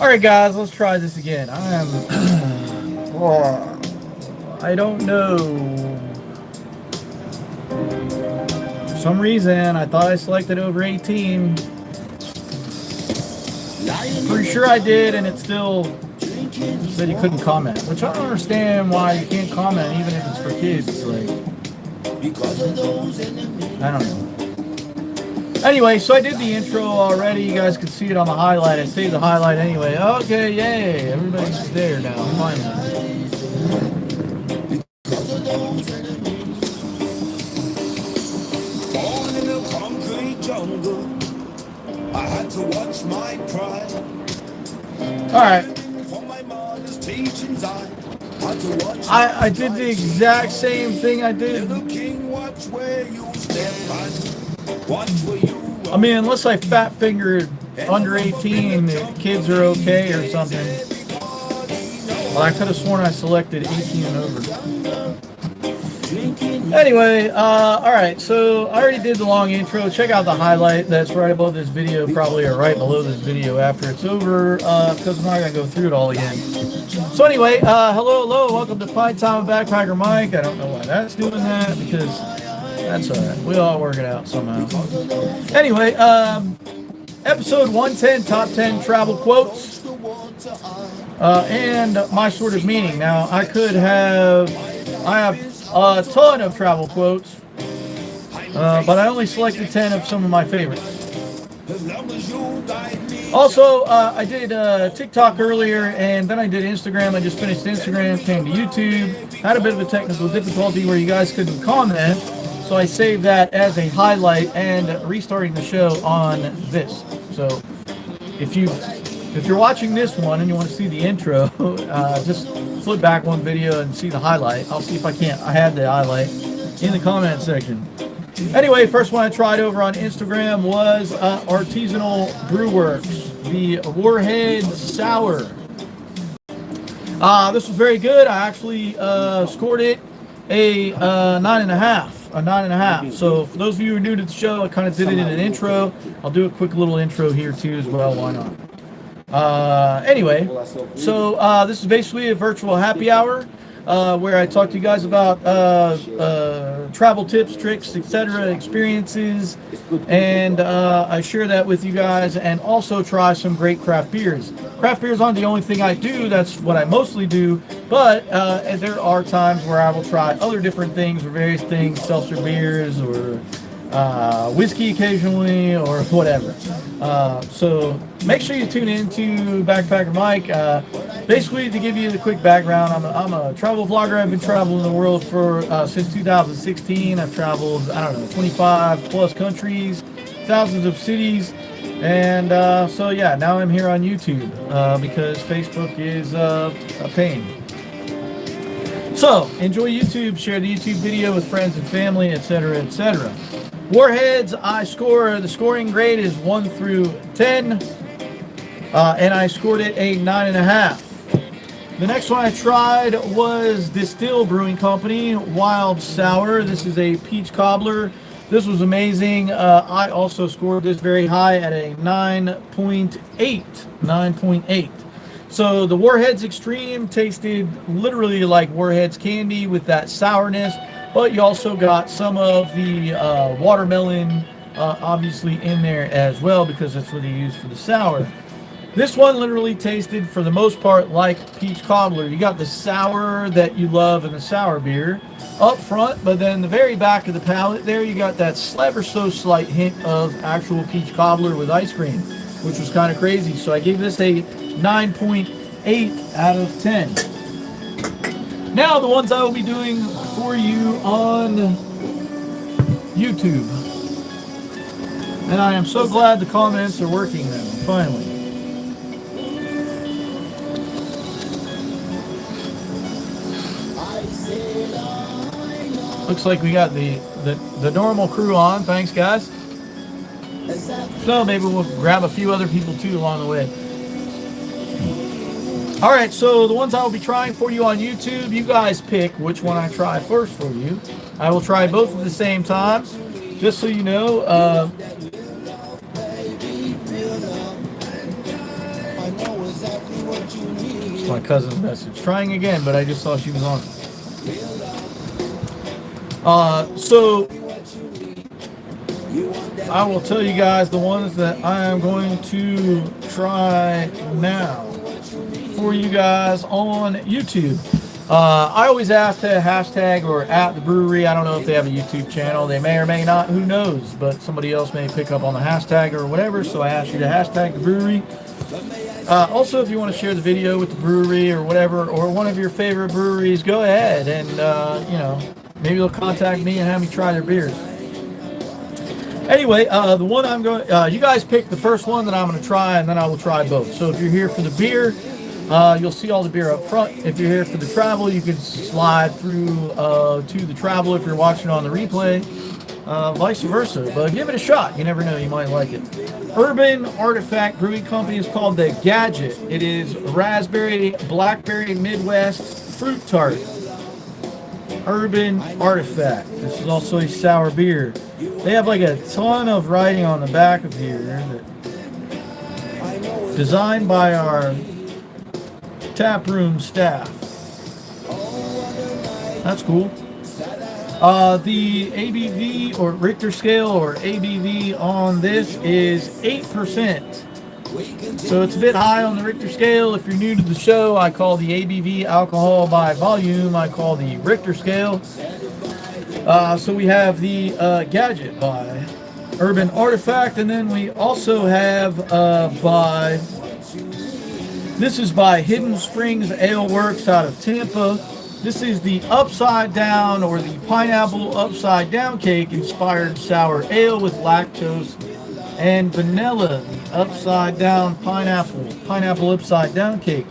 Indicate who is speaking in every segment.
Speaker 1: Alright guys, let's try this again. I don't know. For some reason, I thought I selected over 18. Pretty sure I did, and it still said you couldn't comment. Which I don't understand why you can't comment, even if it's for kids. It's like, I don't know. Anyway, so I did the intro already. You guys can see it on the highlight. I saved the highlight anyway. Okay, yay. Everybody's there now, finally.
Speaker 2: Born in a concrete jungle, I had to watch my pride.
Speaker 1: Alright.
Speaker 2: For my mother's teachings, I had to watch
Speaker 1: I did the exact same thing I did.
Speaker 2: Little king, watch where you step and watch where you
Speaker 1: I mean, unless I fat fingered under 18, the kids are okay or something. Well, I could have sworn I selected 18 and over. Anyway, alright, so I already did the long intro. Check out the highlight that's right above this video, probably, or right below this video after it's over, because I'm not going to go through it all again. So anyway, hello, welcome to Pie Time with Backpacker Mike. I don't know why that's doing that, because that's alright. We all work it out somehow. Anyway, episode 110, top 10 travel quotes, and my sort of meaning. Now, I have a ton of travel quotes, but I only selected 10 of some of my favorites. Also, I did TikTok earlier, and then I did Instagram. I just finished Instagram, came to YouTube, had a bit of a technical difficulty where you guys couldn't comment, so I saved that as a highlight and restarting the show on this. So if you're watching this one and you want to see the intro, just flip back one video and see the highlight. I'll see if I can't. I had the highlight in the comment section. Anyway, first one I tried over on Instagram was Artisanal Brewworks, the Warhead Sour. This was very good. I actually scored it a 9.5. A 9.5. So for those of you who are new to the show, I kind of did it in an intro. I'll do a quick little intro here too as well. Why not? Anyway, so this is basically a virtual happy hour where I talk to you guys about travel tips, tricks, etc., experiences, and I share that with you guys, and also try some great craft beers. Craft beers aren't the only thing I do. That's what I mostly do, but there are times where I will try other different things or various things, seltzer beers or whiskey occasionally or whatever. So make sure you tune in to Backpacker Mike. Basically, to give you the quick background, I'm a travel vlogger. I've been traveling the world for since 2016. I've traveled, I don't know, 25 plus countries, thousands of cities, and so yeah, now I'm here on YouTube because Facebook is a pain. So enjoy YouTube, share the YouTube video with friends and family, etc., etc. Warheads, the scoring grade is 1 through 10, and I scored it a 9.5. The next one I tried was Distill Brewing Company, Wild Sour. This is a peach cobbler. This was amazing. I also scored this very high at a 9.8. 9.8. So the Warheads Extreme tasted literally like Warheads candy with that sourness, but you also got some of the watermelon obviously in there as well, because that's what they use for the sour. This one literally tasted, for the most part, like peach cobbler. You got the sour that you love in the sour beer up front, but then the very back of the palate there, you got that ever so slight hint of actual peach cobbler with ice cream, which was kind of crazy. So I gave this a 9.8 out of 10. Now the ones I will be doing for you on YouTube. And I am so glad the comments are working now, finally. Looks like we got the normal crew on. Thanks, guys. So maybe we'll grab a few other people too along the way. Alright, so the ones I will be trying for you on YouTube, you guys pick which one I try first for you. I will try both at the same time, just so you know. It's my cousin's message. Trying again, but I just saw she was on. So I will tell you guys the ones that I am going to try now for you guys on YouTube. I always ask to hashtag or at the brewery. I don't know if they have a YouTube channel. They may or may not. Who knows? But somebody else may pick up on the hashtag or whatever. So I ask you to hashtag the brewery. Also, if you want to share the video with the brewery or whatever, or one of your favorite breweries, go ahead and, you know, maybe they'll contact me and have me try their beers. Anyway, the one I'm going, you guys pick the first one that I'm going to try, and then I will try both. So if you're here for the beer, you'll see all the beer up front. If you're here for the travel, you can slide through to the travel if you're watching on the replay, vice versa. But give it a shot. You never know, you might like it. Urban Artifact Brewing Company is called the Gadget. It is raspberry, blackberry, Midwest fruit tart. Urban Artifact. This is also a sour beer. They have like a ton of writing on the back of here. That designed by our taproom staff. That's cool. The ABV or Richter scale or ABV on this is 8%. So it's a bit high on the Richter scale. If you're new to the show, I call the ABV alcohol by volume. I call the Richter scale. So we have the Gadget by Urban Artifact, and then we also have this is by Hidden Springs Ale Works out of Tampa. This is the upside down or the pineapple upside down cake inspired sour ale with lactose and vanilla. The upside down pineapple upside down cake.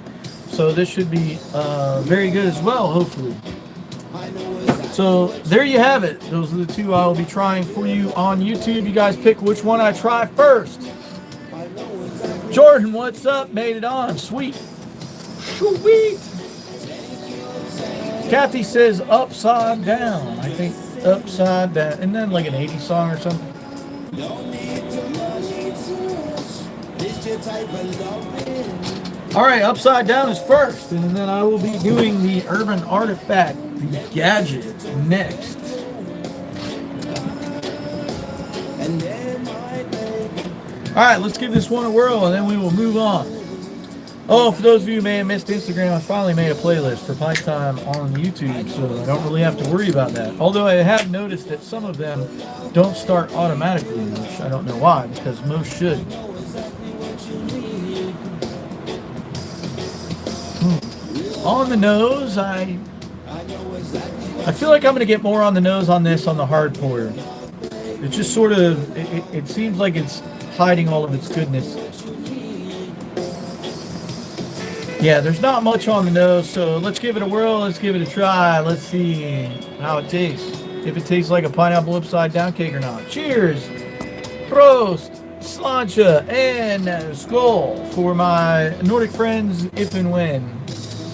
Speaker 1: So this should be very good as well, hopefully. So there you have it. Those are the two I will be trying for you on YouTube. You guys pick which one I try first. Jordan, what's up? Made it on. Sweet. Sweet. Kathy says upside down. I think upside down. Isn't that like an 80s song or something? All right, upside down is first, and then I will be doing the Urban Artifact, the Gadget, next. All right, let's give this one a whirl, and then we will move on. Oh, for those of you who may have missed Instagram, I finally made a playlist for Pint Time on YouTube, so I don't really have to worry about that. Although I have noticed that some of them don't start automatically, which I don't know why, because most should. On the nose, I feel like I'm going to get more on the nose on this on the hard pour. It's just sort of, it seems like it's hiding all of its goodness. Yeah, there's not much on the nose, so let's give it a whirl, let's give it a try, let's see how it tastes. If it tastes like a pineapple upside down cake or not. Cheers! Prost! Sláinte! And skål for my Nordic friends if and when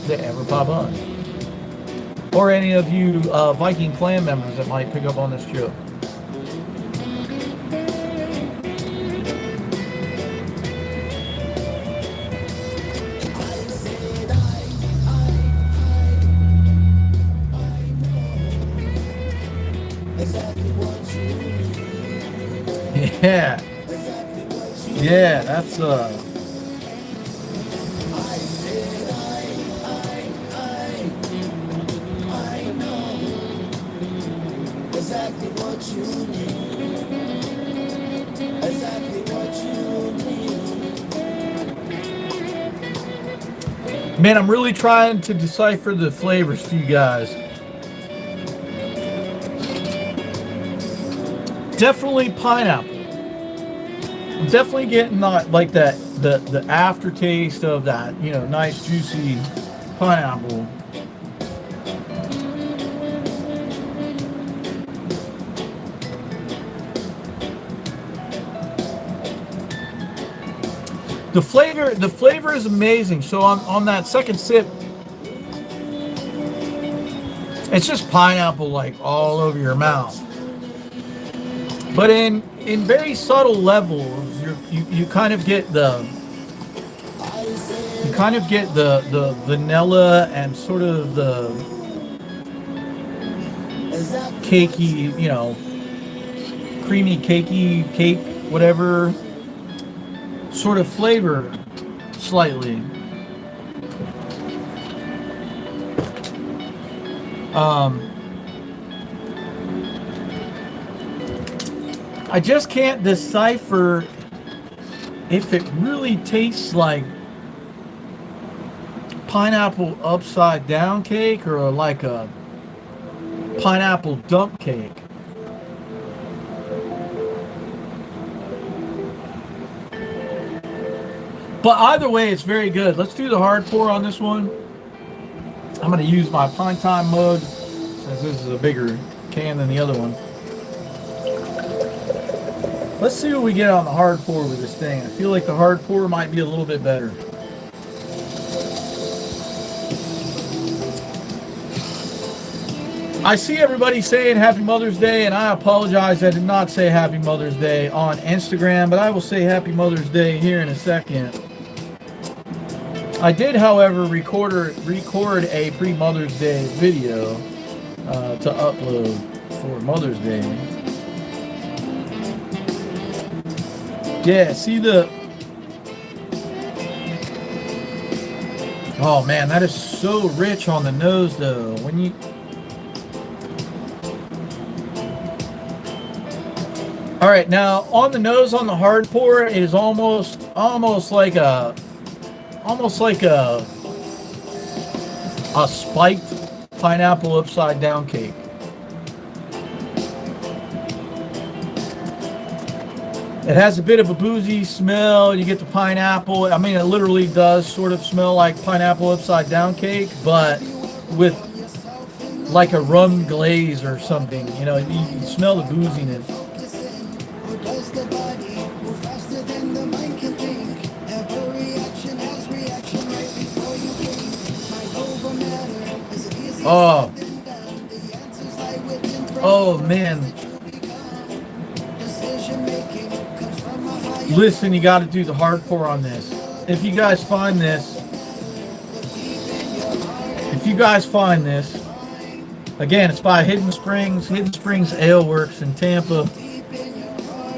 Speaker 1: they ever pop on. Or any of you Viking clan members that might pick up on this show. Yeah. Yeah, that's Man, I'm really trying to decipher the flavors for you guys. Definitely pineapple. I'm definitely getting not like that the aftertaste of that, you know, nice juicy pineapple. The flavor is amazing. So on that second sip, it's just pineapple like all over your mouth. But in very subtle levels, you kind of get the kind of get the vanilla and sort of the cakey, you know, creamy cakey cake, whatever sort of flavor slightly. I just can't decipher if it really tastes like pineapple upside down cake or like a pineapple dump cake. But either way, it's very good. Let's do the hard pour on this one. I'm going to use my Pint Time mug since this is a bigger can than the other one. Let's see what we get on the hard pour with this thing. I feel like the hard pour might be a little bit better. I see everybody saying Happy Mother's Day, and I apologize I did not say Happy Mother's Day on Instagram, but I will say Happy Mother's Day here in a second. I did, however, record a pre-Mother's Day video to upload for Mother's Day. Yeah, see the... Oh man, that is so rich on the nose though. When you... Alright, now on the nose on the hard pour, it is almost like a spiked pineapple upside down cake. It has a bit of a boozy smell. You get the pineapple. I mean, it literally does sort of smell like pineapple upside down cake, but with like a rum glaze or something. You know, you smell the booziness. Oh. Oh, man. Listen, you got to do the hard pour on this. If you guys find this, again, it's by Hidden Springs Ale Works in Tampa.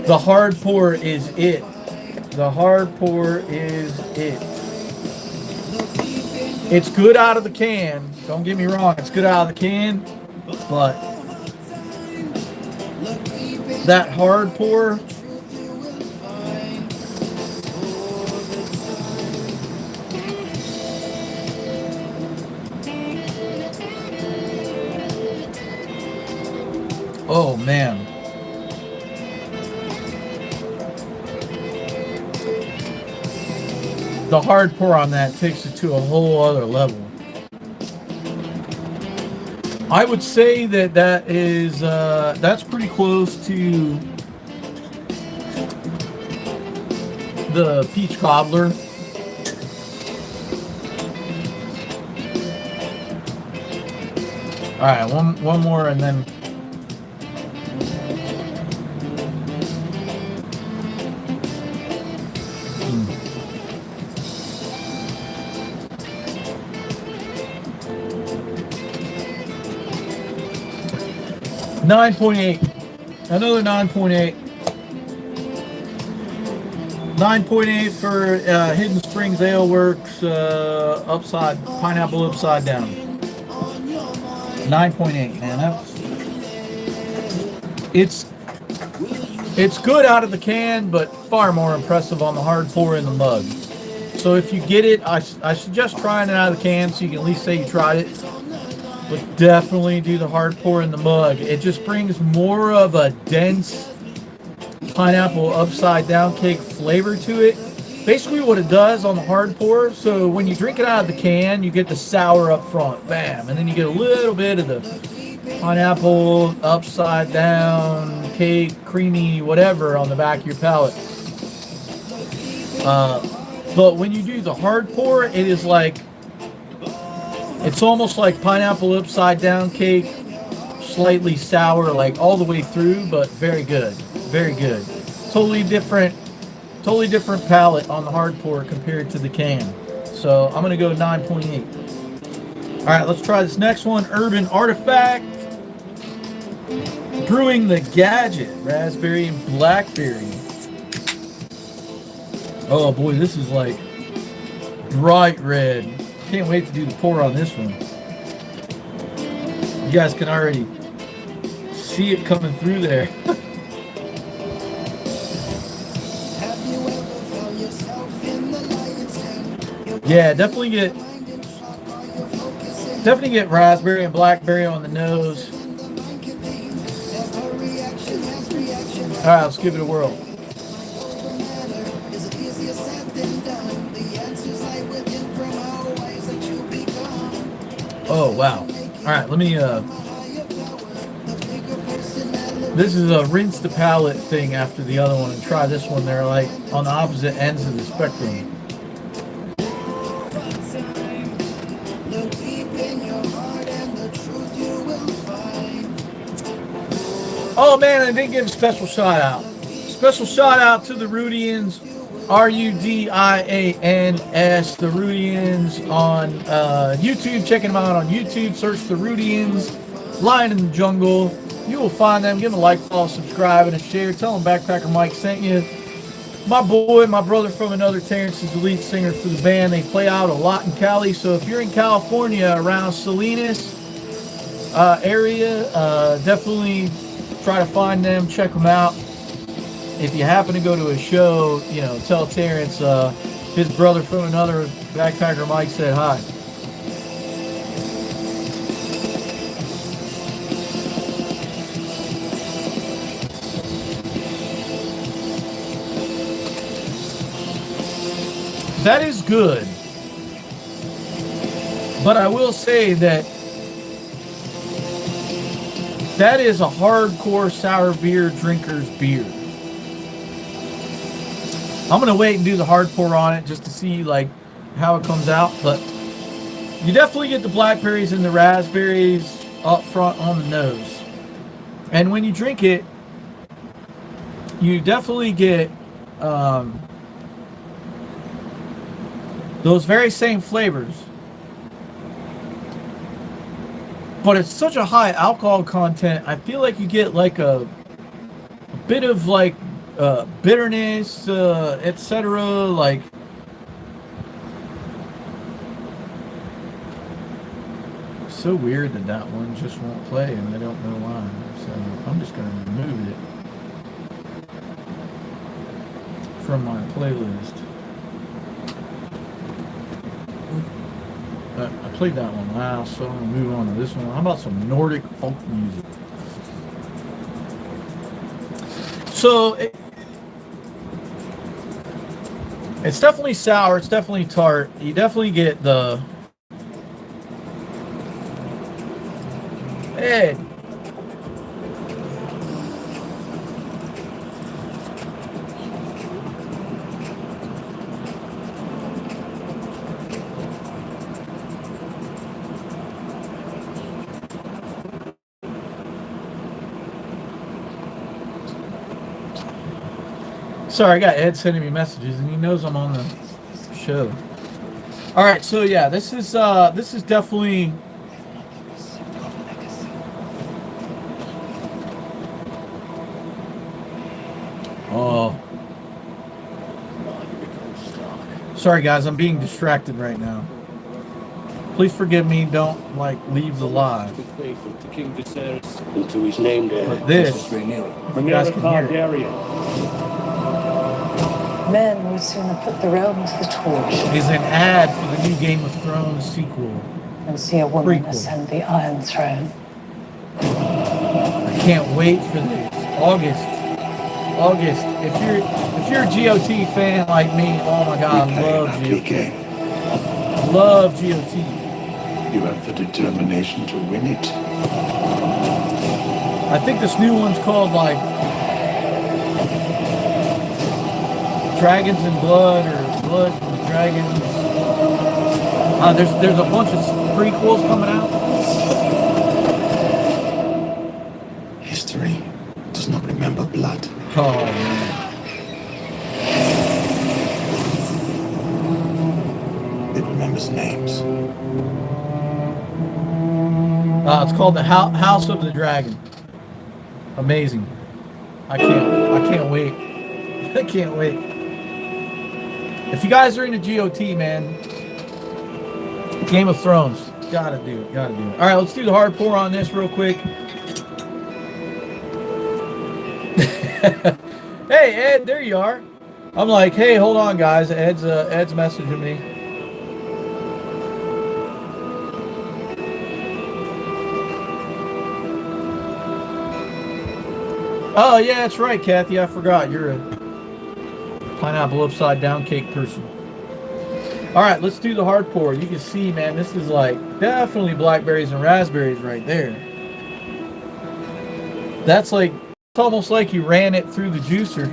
Speaker 1: The hard pour is it. The hard pour is it. It's good out of the can. Don't get me wrong, it's good out of the can, but that hard pour, oh man. The hard pour on that takes it to a whole other level. I would say that is that's pretty close to the peach cobbler. All right, one more and then. 9.8. Another 9.8. 9.8 for Hidden Springs Ale Works pineapple upside down. 9.8, man. It's good out of the can, but far more impressive on the hard pour in the mug. So if you get it, I suggest trying it out of the can so you can at least say you tried it. But definitely do the hard pour in the mug. It just brings more of a dense pineapple upside down cake flavor to it. Basically what it does on the hard pour, so when you drink it out of the can, you get the sour up front, bam, and then you get a little bit of the pineapple upside down cake, creamy, whatever on the back of your palate. But when you do the hard pour, it is like, it's almost like pineapple upside down cake, slightly sour, like all the way through, but very good, very good. Totally different palate on the hard pour compared to the can. So I'm going to go 9.8. All right, let's try this next one. Urban Artifact. Brewing the Gadget. Raspberry and blackberry. Oh boy, this is like bright red. Can't wait to do the pour on this one. You guys can already see it coming through there. Yeah, definitely get raspberry and blackberry on the nose. All right, let's give it a whirl. Oh wow! All right, let me. This is a rinse the palate thing after the other one, and try this one. They're like on the opposite ends of the spectrum. Oh man, I didn't give a special shout out. Special shout out to the Rudians, Rudians, the Rudians on YouTube. Checking them out on YouTube. Search the Rudians, Lion in the Jungle. You will find them. Give them a like, follow, subscribe, and a share. Tell them Backpacker Mike sent you. My boy, my brother from another, Terrence, is the lead singer for the band. They play out a lot in Cali. So if you're in California around Salinas area, definitely try to find them, check them out. If you happen to go to a show, you know, tell Terrence his brother from another, Backpacker Mike, said hi. That is good, but I will say that that is a hardcore sour beer drinker's beer. I'm gonna wait and do the hard pour on it just to see like how it comes out, but you definitely get the blackberries and the raspberries up front on the nose, and when you drink it, you definitely get those very same flavors, but it's such a high alcohol content. I feel like you get like a bit of like bitterness, etc. Like, so weird that that one just won't play, and I don't know why. So I'm just going to remove it from my playlist. I played that one last, so I'm going to move on to this one. How about some Nordic folk music? So it's definitely sour. It's definitely tart. You definitely get the... Hey. Sorry, I got Ed sending me messages, and he knows I'm on the show. All right, so yeah, this is definitely sorry guys, I'm being distracted right now. Please forgive me. Don't like leave the live. But this, you guys can hear it.
Speaker 3: Men would sooner put the realm to the torch
Speaker 1: Is an ad for the new Game of Thrones sequel.
Speaker 3: and see a woman
Speaker 1: Prequel.
Speaker 3: ascend the Iron Throne.
Speaker 1: I can't wait for this. August. If you're a GOT fan like me, oh my God, I love GOT. Love GOT.
Speaker 4: You have the determination to win it.
Speaker 1: I think this new one's called like Dragons and Blood or Blood and Dragons. There's a bunch of prequels coming out.
Speaker 4: History does not remember blood.
Speaker 1: Oh man.
Speaker 4: It famous names.
Speaker 1: It's called the House of the Dragon. Amazing. I can't wait. I can't wait. If you guys are into GOT, man, Game of Thrones, gotta do it. All right, let's do the hard pour on this real quick. Hey, Ed, there you are. I'm like, hey, hold on, guys. Ed's messaging me. Oh, yeah, that's right, Kathy. I forgot. You're a pineapple upside down cake person. All right, let's do the hard pour. You can see, man, this is like definitely blackberries and raspberries right there. That's like, it's almost like you ran it through the juicer.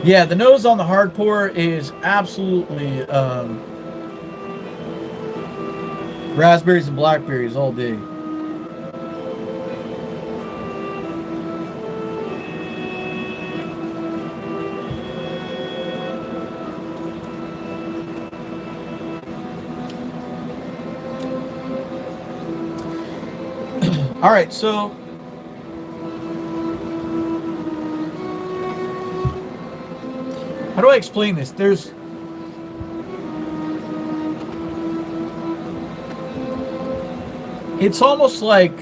Speaker 1: Yeah, the nose on the hard pour is absolutely raspberries and blackberries all day. All right, so how do I explain this? It's almost like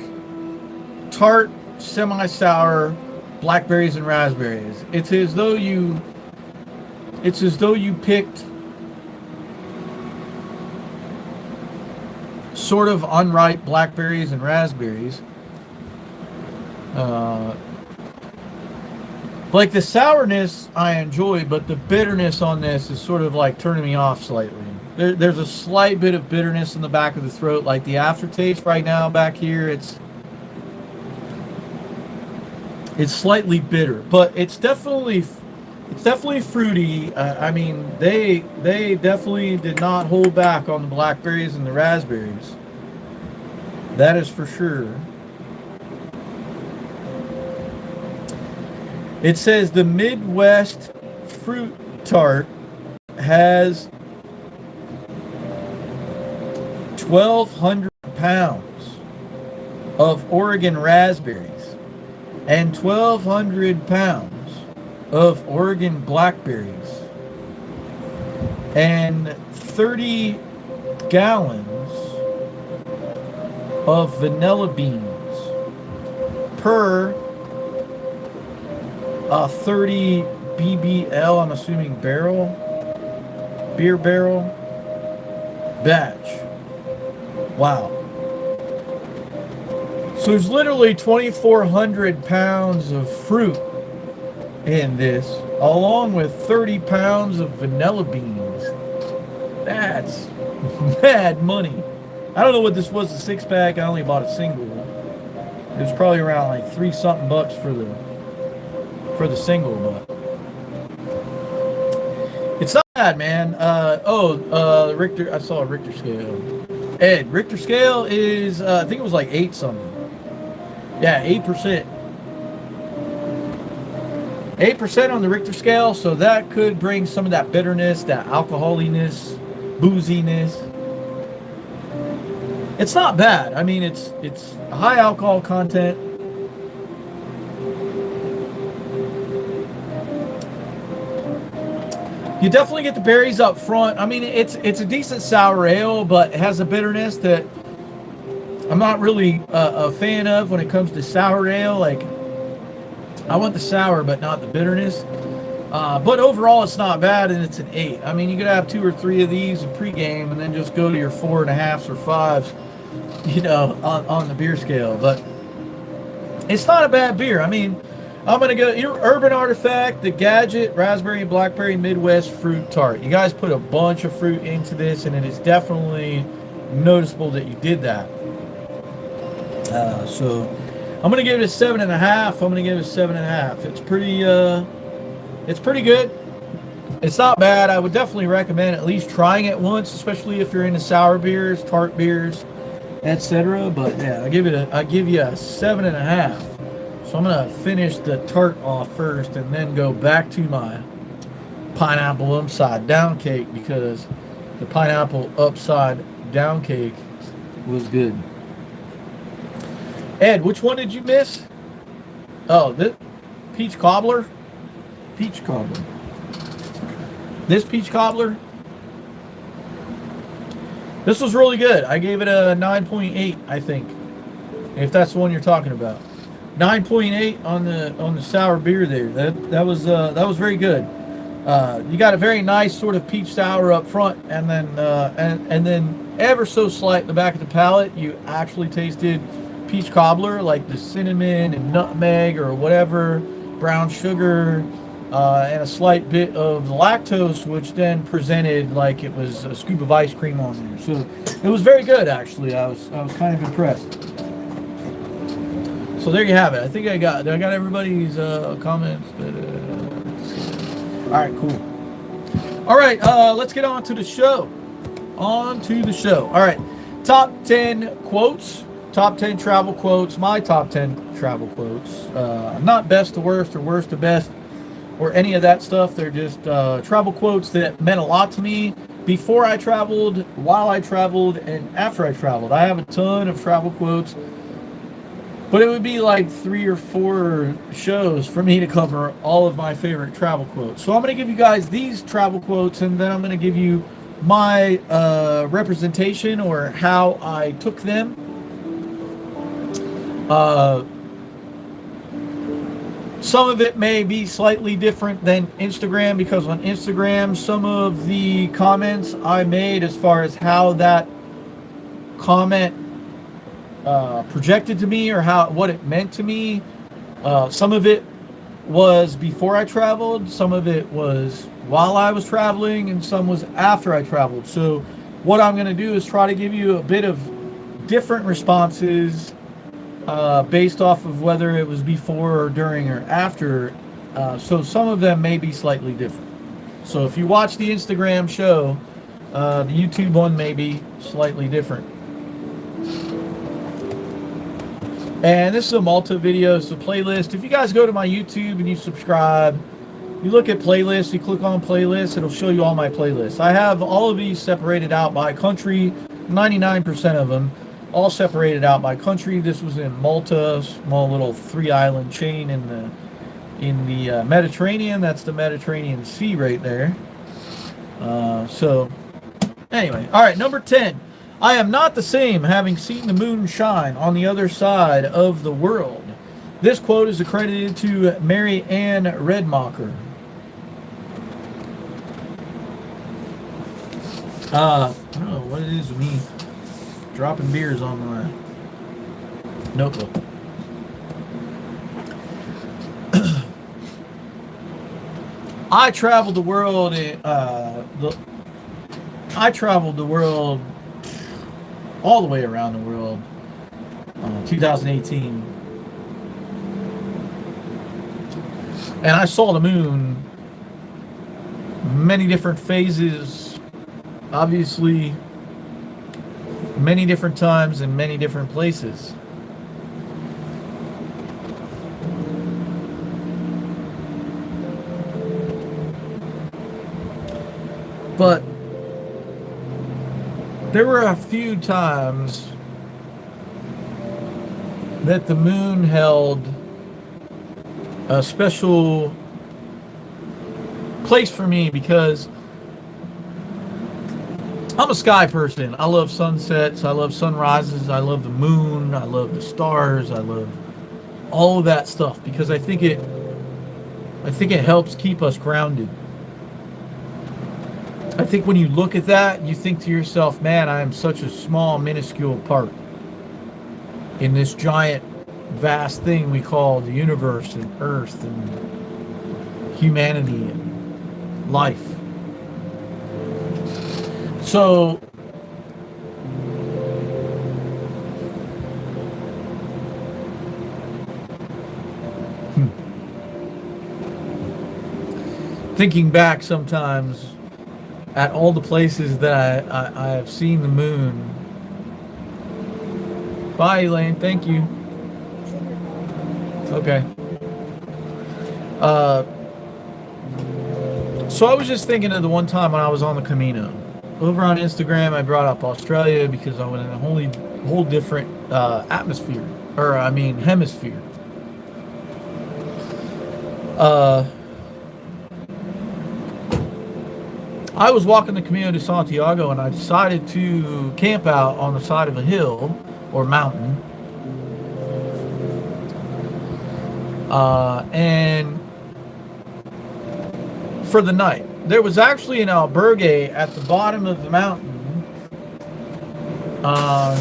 Speaker 1: tart, semi-sour blackberries and raspberries. It's as though you picked sort of unripe blackberries and raspberries. Like the sourness I enjoy, but the bitterness on this is sort of like turning me off slightly. There's a slight bit of bitterness in the back of the throat, like the aftertaste right now back here. It's slightly bitter, but it's definitely fruity. I mean, they definitely did not hold back on the blackberries and the raspberries. That is for sure. It says the Midwest Fruit Tart has 1,200 pounds of Oregon raspberries and 1,200 pounds of Oregon blackberries and 30 gallons of vanilla beans per 30 BBL, I'm assuming beer barrel batch. Wow. So there's literally 2,400 pounds of fruit in this, along with 30 pounds of vanilla beans. That's mad money. I don't know what this was, a 6-pack. I only bought a single. It was probably around like $3-something bucks for the single, but it's not bad, man. Richter, I saw a Richter scale. Ed, Richter scale is I think it was like 8 something. Yeah, 8%. 8% on the Richter scale, so that could bring some of that bitterness, that alcoholiness, booziness. It's not bad. I mean, it's a high alcohol content. You definitely get the berries up front. I mean, it's a decent sour ale, but it has a bitterness that I'm not really a fan of when it comes to sour ale. Like, I want the sour, but not the bitterness. But overall, it's not bad, and it's an 8. I mean, you could have 2 or 3 of these in pregame, and then just go to your 4.5s or 5s, on the beer scale. But it's not a bad beer. I mean, I'm going to go your Urban Artifact, the Gadget, Raspberry and Blackberry Midwest Fruit Tart. You guys put a bunch of fruit into this, and it is definitely noticeable that you did that. So I'm going to give it a 7.5. I'm going to give it a 7.5. It's pretty good. It's not bad. I would definitely recommend at least trying it once, especially if you're into sour beers, tart beers, etc. But yeah, I give you a 7.5. So I'm going to finish the tart off first and then go back to my pineapple upside down cake, because the pineapple upside down cake was good. Ed, which one did you miss? Oh, this peach cobbler? Peach cobbler. This peach cobbler? This was really good. I gave it a 9.8, I think. If that's the one you're talking about. 9.8 on the sour beer there. That was very good. You got a very nice sort of peach sour up front, and then and then ever so slight in the back of the palate, you actually tasted peach cobbler, like the cinnamon and nutmeg or whatever, brown sugar, and a slight bit of the lactose, which then presented like it was a scoop of ice cream on there. So it was very good, actually. I was kind of impressed. So there you have it. I think I got everybody's comments. All right, cool. All right, let's get on to the show. All right, top 10 quotes. Top 10 travel quotes. My top 10 travel quotes. Not best to worst or worst to best or any of that stuff. They're just travel quotes that meant a lot to me before I traveled, while I traveled, and after I traveled. I have a ton of travel quotes, but it would be like 3 or 4 shows for me to cover all of my favorite travel quotes. So I'm going to give you guys these travel quotes, and then I'm going to give you my representation or how I took them. Some of it may be slightly different than Instagram, because on Instagram, some of the comments I made as far as how that comment projected to me, or what it meant to me, some of it was before I traveled, some of it was while I was traveling, and some was after I traveled. So what I'm going to do is try to give you a bit of different responses based off of whether it was before or during or after. So some of them may be slightly different. So if you watch the Instagram show, the YouTube one may be slightly different. And this is a Malta video, it's a playlist. If you guys go to my YouTube and you subscribe, you look at playlists, you click on playlists, it'll show you all my playlists. I have all of these separated out by country, 99% of them, all separated out by country. This was in Malta, small little 3-island chain in the Mediterranean. That's the Mediterranean Sea right there. So anyway, all right, number 10. I am not the same having seen the moon shine on the other side of the world. This quote is accredited to Mary Ann Redmacher. I don't know what it is with me dropping beers on my notebook. I traveled the world. I traveled the world all the way around the world. 2018, and I saw the moon many different phases, obviously many different times in many different places. But there were a few times that the moon held a special place for me, because I'm a sky person. I love sunsets, I love sunrises, I love the moon, I love the stars, I love all of that stuff, because I think it helps keep us grounded. I think when you look at that, you think to yourself, man, I am such a small, minuscule part in this giant, vast thing we call the universe and Earth and humanity and life. So thinking back sometimes at all the places that I have seen the moon. Bye, Elaine. Thank you. Okay. So I was just thinking of the one time when I was on the Camino. Over on Instagram, I brought up Australia because I went in a whole different atmosphere, or I mean hemisphere. I was walking the Camino de Santiago, and I decided to camp out on the side of a hill or mountain. And for the night, there was actually an albergue at the bottom of the mountain.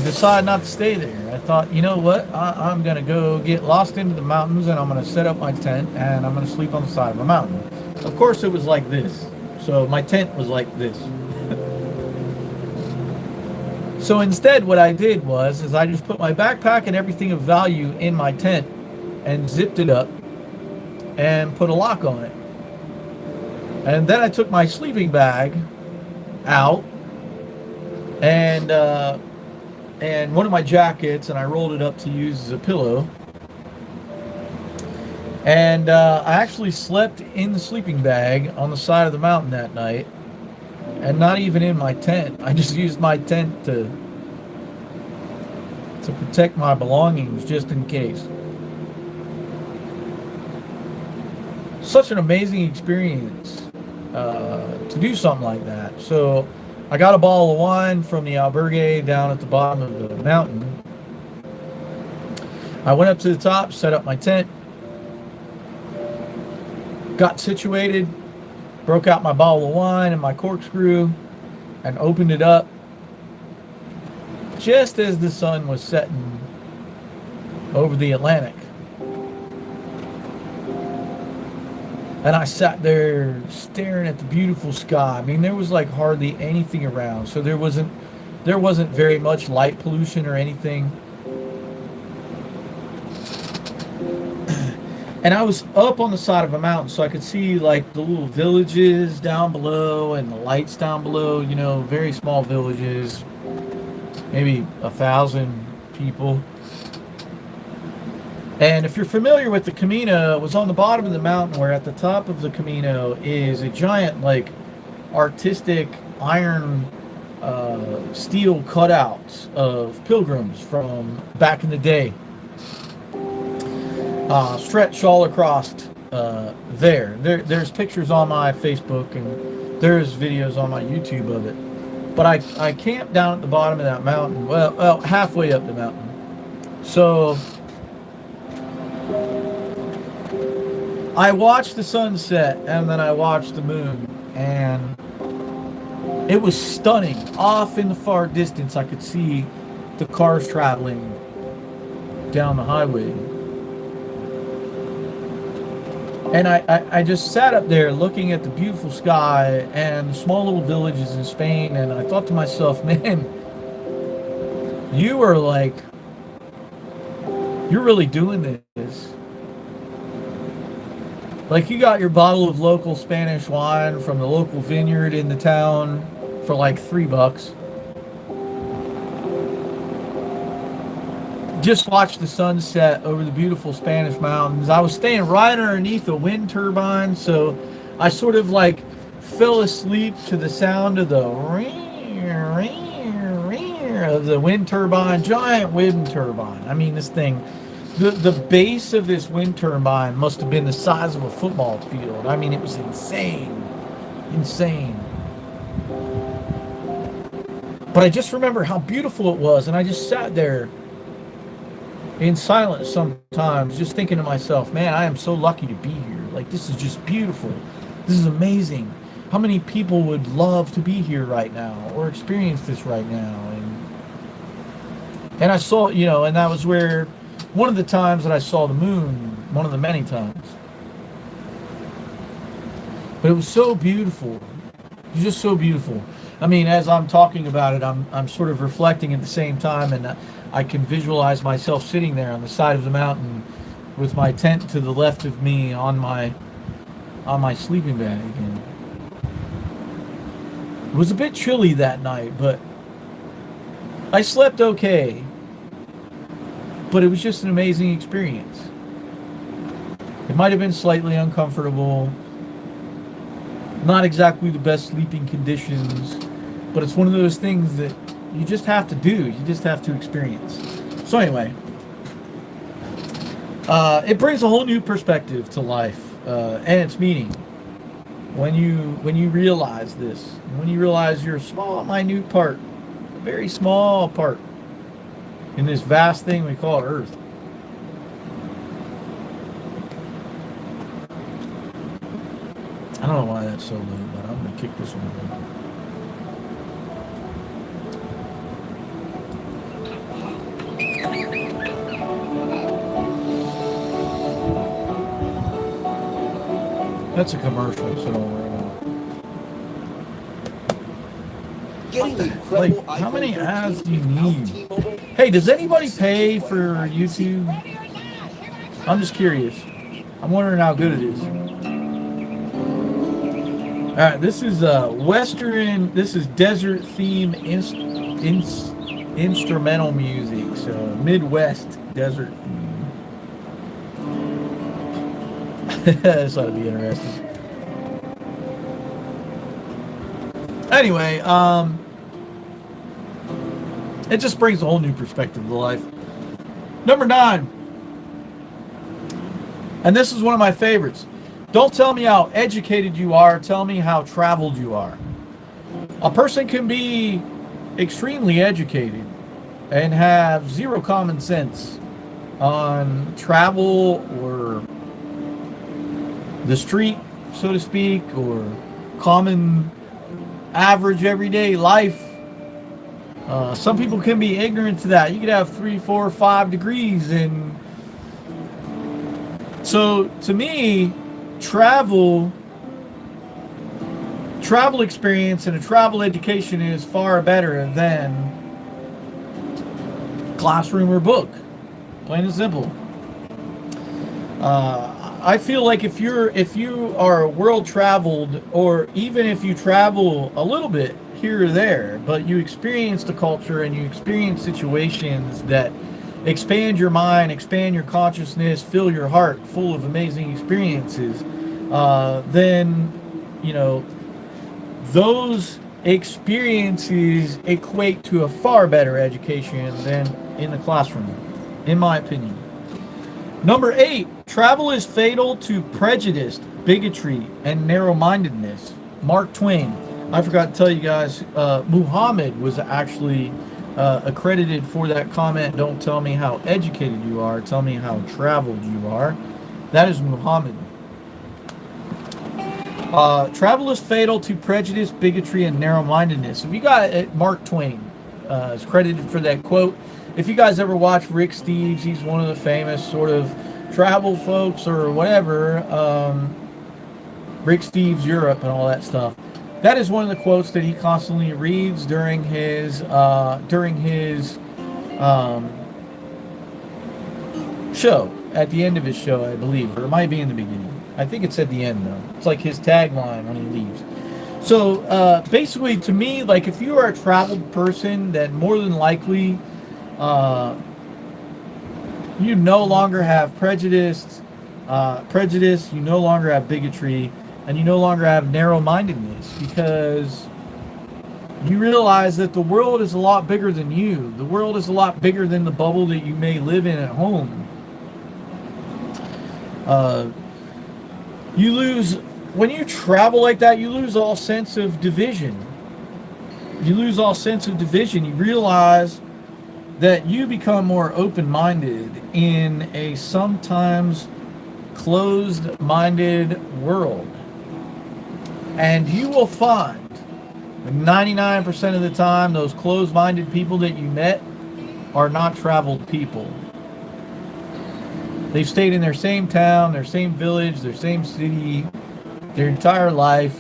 Speaker 1: Decided not to stay there. I thought, you know what? I'm going to go get lost into the mountains, and I'm going to set up my tent, and I'm going to sleep on the side of a mountain. Of course, it was like this. So my tent was like this. So instead, what I did was I just put my backpack and everything of value in my tent and zipped it up and put a lock on it. And then I took my sleeping bag out and one of my jackets, and I rolled it up to use as a pillow. And I actually slept in the sleeping bag on the side of the mountain that night, and not even in my tent. I just used my tent to protect my belongings just in case. Such an amazing experience to do something like that. So I got a bottle of wine from the albergue down at the bottom of the mountain. I went up to the top, set up my tent, got situated, broke out my bottle of wine and my corkscrew, and opened it up just as the sun was setting over the Atlantic. And I sat there staring at the beautiful sky. I mean, there was like hardly anything around, so there wasn't very much light pollution or anything. And I was up on the side of a mountain, so I could see like the little villages down below and the lights down below, you know, very small villages, maybe 1,000 people. And if you're familiar with the Camino, it was on the bottom of the mountain, where at the top of the Camino is a giant, like, artistic iron steel cutouts of pilgrims from back in the day. Stretch all across there's pictures on my Facebook, and there's videos on my YouTube of it. But I camped down at the bottom of that mountain, well halfway up the mountain. So I watched the sunset, and then I watched the moon, and it was stunning. Off in the far distance, I could see the cars traveling down the highway. And I just sat up there looking at the beautiful sky and the small little villages in Spain, and I thought to myself, man, you're really doing this. Like, you got your bottle of local Spanish wine from the local vineyard in the town for like $3. Just watched the sunset over the beautiful Spanish mountains. I was staying right underneath a wind turbine, so I sort of like fell asleep to the sound of the of the wind turbine, giant wind turbine. I mean, this thing, the base of this wind turbine must have been the size of a football field. I mean, it was insane. But I just remember how beautiful it was, and I just sat there in silence sometimes, just thinking to myself, man, I am so lucky to be here. Like, this is just beautiful. This is amazing. How many people would love to be here right now or experience this right now? And I saw, you know, and that was where one of the times that I saw the moon, one of the many times. But it was so beautiful. It was just so beautiful. I mean, as I'm talking about it, I'm sort of reflecting at the same time, and I can visualize myself sitting there on the side of the mountain with my tent to the left of me on my sleeping bag. And it was a bit chilly that night, but I slept okay. But it was just an amazing experience. It might have been slightly uncomfortable. Not exactly the best sleeping conditions. But it's one of those things that you just have to do. You just have to experience. So anyway, it brings a whole new perspective to life and its meaning when you realize this. When you realize you're a small, minute part, a very small part in this vast thing we call Earth. I don't know why that's so low, but I'm gonna kick this one down. That's a commercial, so don't worry about it. Like, how many ads do you need? Hey, does anybody pay for YouTube? I'm just curious. I'm wondering how good it is. Alright, this is Western, this is desert theme instrumental music, so Midwest desert theme. This ought to be interesting. Anyway, it just brings a whole new perspective to life. Number 9. And this is one of my favorites. Don't tell me how educated you are, tell me how traveled you are. A person can be extremely educated and have zero common sense on travel or the street, so to speak, or common average everyday life. Some people can be ignorant to that. You could have 3, 4, 5 degrees, and so to me, travel experience and a travel education is far better than classroom or book, plain and simple. I feel like if you are world traveled, or even if you travel a little bit here or there, but you experience the culture and you experience situations that expand your mind, expand your consciousness, fill your heart full of amazing experiences, then, you know, those experiences equate to a far better education than in the classroom, in my opinion. Number 8, travel is fatal to prejudice, bigotry, and narrow-mindedness. Mark Twain. I forgot to tell you guys, Muhammad was actually accredited for that comment. Don't tell me how educated you are, tell me how traveled you are. That is Muhammad. Travel is fatal to prejudice, bigotry, and narrow-mindedness. If you got Mark Twain is credited for that quote. If you guys ever watch Rick Steves, he's one of the famous sort of travel folks or whatever. Rick Steves Europe and all that stuff. That is one of the quotes that he constantly reads during his show. At the end of his show, I believe, or it might be in the beginning. I think it's at the end though. It's like his tagline when he leaves. So basically, to me, like if you are a traveled person, then more than likely, you no longer have prejudice. You no longer have bigotry, and you no longer have narrow-mindedness, because you realize that the world is a lot bigger than you. The world is a lot bigger than the bubble that you may live in at home. When you travel like that, you lose all sense of division. You lose all sense of division. You realize that you become more open-minded in a sometimes closed-minded world. And you will find 99% of the time those closed-minded people that you met are not traveled people. They've stayed in their same town, their same village, their same city, their entire life.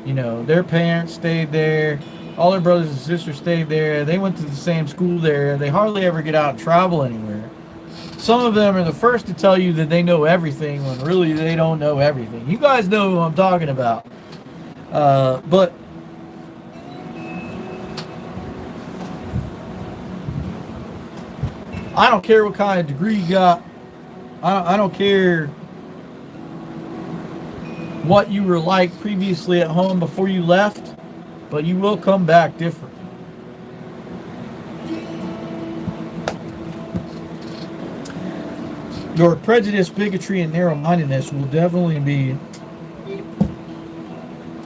Speaker 1: You know, their parents stayed there. All their brothers and sisters stayed there. They went to the same school there. They hardly ever get out and travel anywhere. Some of them are the first to tell you that they know everything when really they don't know everything. You guys know who I'm talking about. But I don't care what kind of degree you got. I don't care what you were like previously at home before you left, but you will come back different. Your prejudice, bigotry, and narrow-mindedness will definitely be.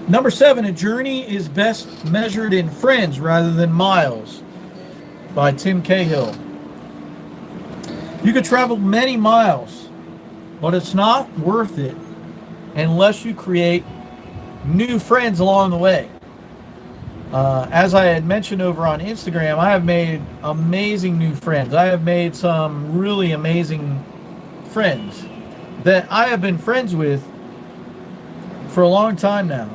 Speaker 1: Number 7, a journey is best measured in friends rather than miles, by Tim Cahill. You could travel many miles, but it's not worth it unless you create new friends along the way. As I had mentioned over on Instagram, I have made amazing new friends. I have made some really amazing friends that I have been friends with for a long time now.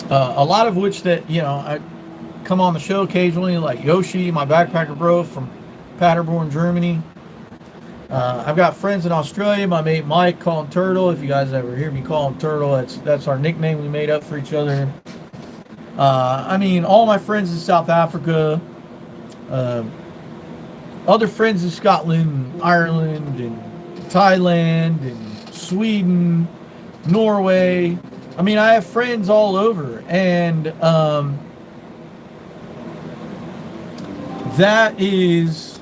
Speaker 1: A lot of which that, you know, I come on the show occasionally, like Yoshi, my backpacker bro from Paderborn, Germany. I've got friends in Australia, my mate Mike, call him Turtle. If you guys ever hear me call him Turtle, that's our nickname we made up for each other. I mean, all my friends in South Africa, other friends in Scotland, Ireland, and Thailand, and Sweden, Norway. I mean, I have friends all over, and that is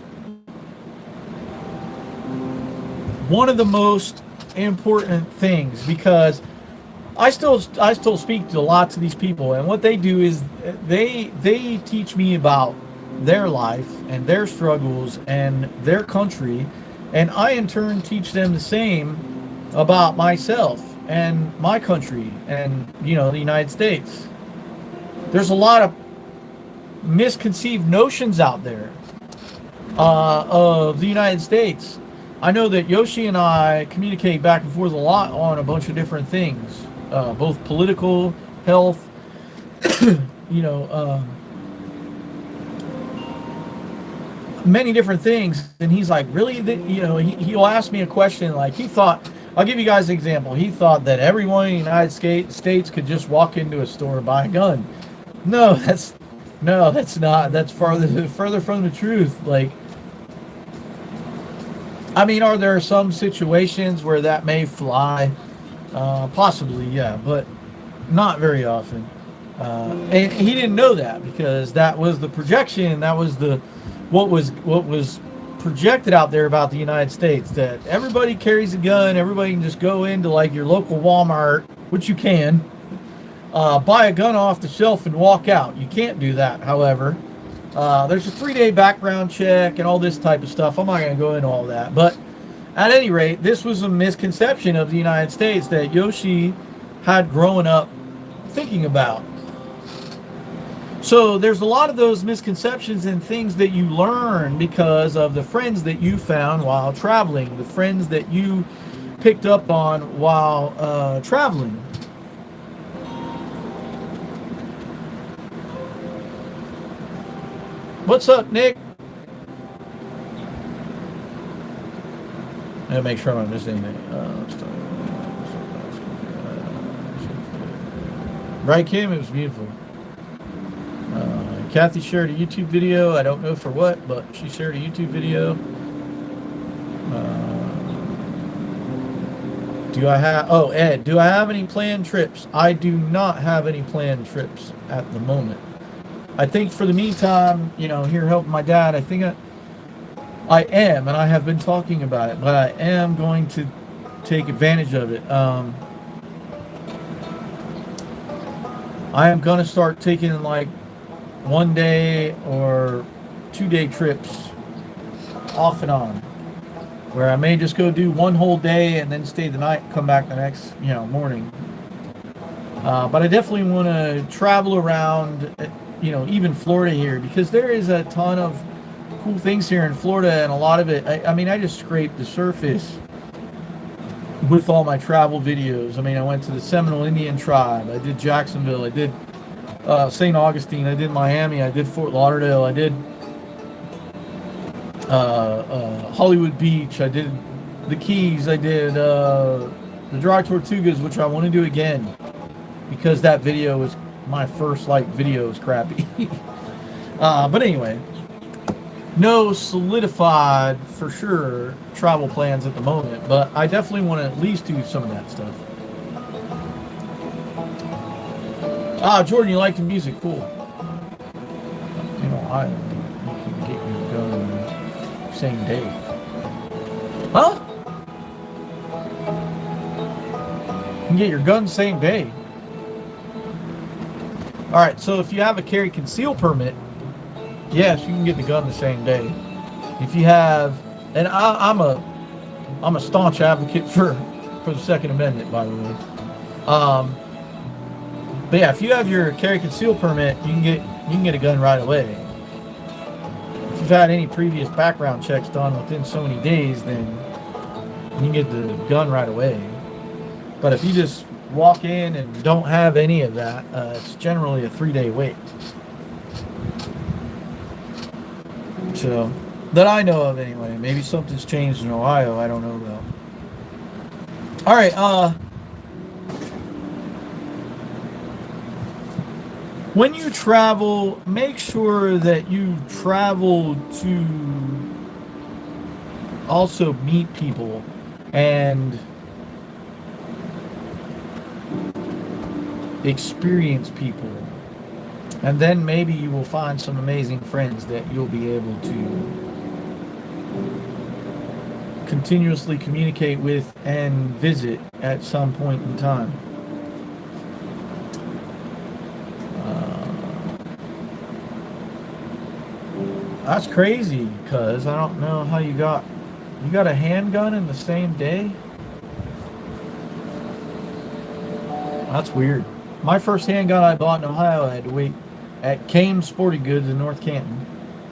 Speaker 1: one of the most important things, because I still speak to lots of these people, and what they do is they teach me about their life and their struggles and their country, and I in turn teach them the same about myself and my country and, you know, the United States. There's a lot of misconceived notions out there of the United States. I know that Yoshi and I communicate back and forth a lot on a bunch of different things, both political, health, you know, many different things. And he's like, really? You know, he'll ask me a question like, he thought, I'll give you guys an example. He thought that everyone in the United States could just walk into a store and buy a gun. No, that's not. That's further from the truth. Like, I mean, are there some situations where that may fly? Possibly, yeah, but not very often. And he didn't know that, because that was the projection. That was what was projected out there about the United States, that everybody carries a gun. Everybody can just go into like your local Walmart, which you can, buy a gun off the shelf and walk out. You can't do that, however. There's a 3-day background check and all this type of stuff. I'm not going to go into all that. But at any rate, this was a misconception of the United States that Yoshi had grown up thinking about. So there's a lot of those misconceptions and things that you learn because of the friends that you found while traveling, the friends that you picked up on while traveling. What's up, Nick? I gotta make sure I'm not missing anything. Right, Kim? It was beautiful. Kathy shared a YouTube video. I don't know for what, but she shared a YouTube video. Ed, do I have any planned trips? I do not have any planned trips at the moment. I think for the meantime, you know, here helping my dad, I think I am, and I have been talking about it, but I am going to take advantage of it. I am going to start taking like 1-day or 2-day trips off and on, where I may just go do one whole day and then stay the night, come back the next, you know, morning. But I definitely want to travel around, you know, even Florida here, because there is a ton of cool things here in Florida, and a lot of it, I mean, I just scraped the surface with all my travel videos. I mean, I went to the Seminole Indian tribe, I did Jacksonville, I did St. Augustine, I did Miami, I did Fort Lauderdale, I did Hollywood Beach, I did the Keys, I did the Dry Tortugas, which I want to do again, because that video was my first like video was crappy. But anyway, no solidified for sure travel plans at the moment, but I definitely want to at least do some of that stuff. Ah, Jordan, you like the music? Cool. You know, you can get your gun same day. Huh? You can get your gun same day. All right, so if you have a carry conceal permit, yes, you can get the gun the same day. If you have, and I'm a staunch advocate for the Second Amendment, by the way. But yeah, if you have your carry conceal permit, you can get a gun right away. If you've had any previous background checks done within so many days, then you can get the gun right away. But if you just walk in and don't have any of that, it's generally a 3-day wait. So, that I know of anyway. Maybe something's changed in Ohio I don't know about. All right, when you travel, make sure that you travel to also meet people and experience people. And then maybe you will find some amazing friends that you'll be able to continuously communicate with and visit at some point in time. That's crazy, because I don't know how you got a handgun in the same day? That's weird. My first handgun I bought in Ohio, I had to wait at Kane's Sporting Goods in North Canton.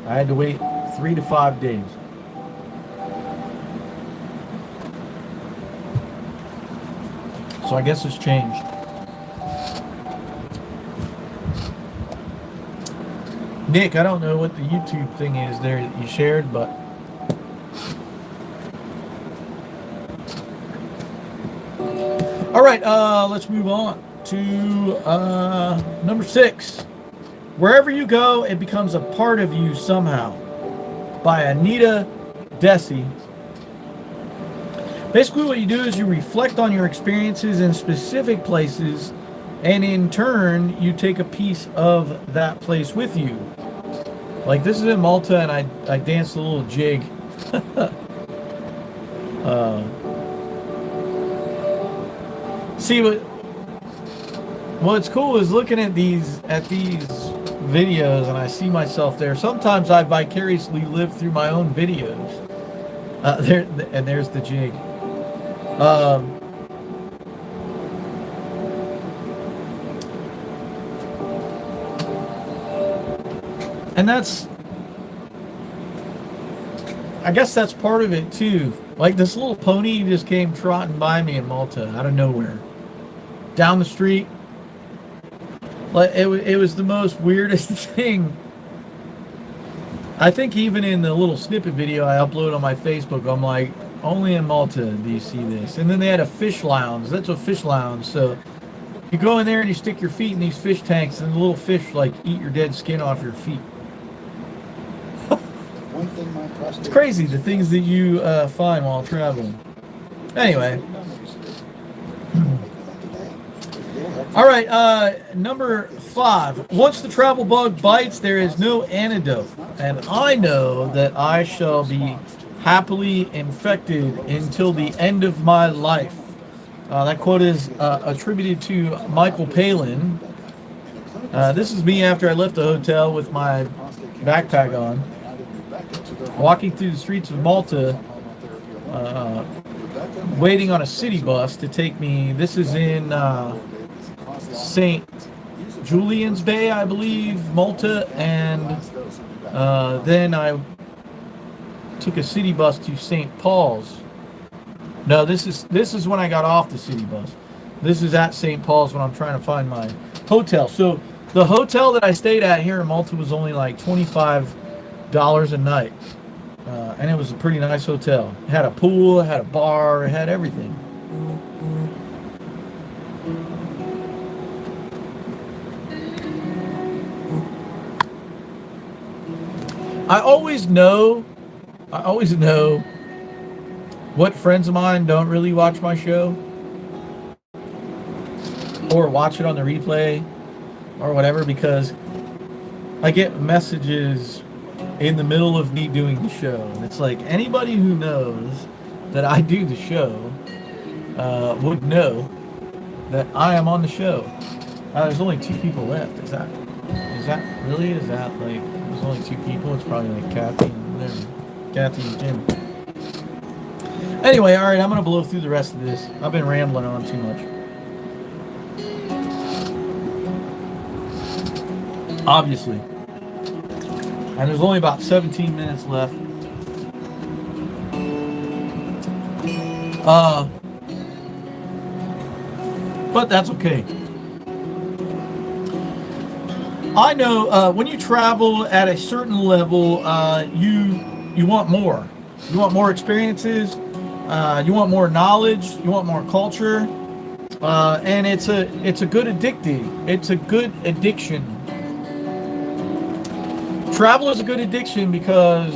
Speaker 1: I had to wait 3 to 5 days. So I guess it's changed. Nick, I don't know what the YouTube thing is there that you shared, but all right, let's move on to number 6. Wherever you go, it becomes a part of you somehow, by Anita Deci. Basically what you do is you reflect on your experiences in specific places, and in turn you take a piece of that place with you. Like this is in Malta, and I danced a little jig. See what's cool is looking at these videos, and I see myself there. Sometimes I vicariously live through my own videos. There's the jig. And I guess that's part of it too. Like this little pony just came trotting by me in Malta out of nowhere, down the street. Like it was the most weirdest thing. I think even in the little snippet video I upload on my Facebook, I'm like, only in Malta do you see this. And then they had a fish lounge. That's a fish lounge. So you go in there and you stick your feet in these fish tanks, and the little fish like eat your dead skin off your feet. It's crazy the things that you find while traveling. Anyway. All right, number 5. Once the travel bug bites, there is no antidote. And I know that I shall be happily infected until the end of my life. That quote is attributed to Michael Palin. This is me after I left the hotel with my backpack on, walking through the streets of Malta, waiting on a city bus to take me. This is in St. Julian's Bay, I believe, Malta, and then I took a city bus to St. Paul's. No, this is when I got off the city bus. This is at St. Paul's when I'm trying to find my hotel. So the hotel that I stayed at here in Malta was only like $25 a night. And it was a pretty nice hotel. It had a pool, it had a bar, it had everything. I always know what friends of mine don't really watch my show or watch it on the replay. or whatever, because I get messages in the middle of me doing the show. And it's like, anybody who knows that I do the show would know that I am on the show. There's only 2 people left. Is that really? Is that like, there's only 2 people? It's probably like Kathy and Jim. Anyway, all right, I'm going to blow through the rest of this. I've been rambling on too much. Obviously. And there's only about 17 minutes left. But that's okay. I know when you travel at a certain level, you want more. You want more experiences. You want more knowledge. You want more culture. And it's a good addicting. It's a good addiction. Travel is a good addiction because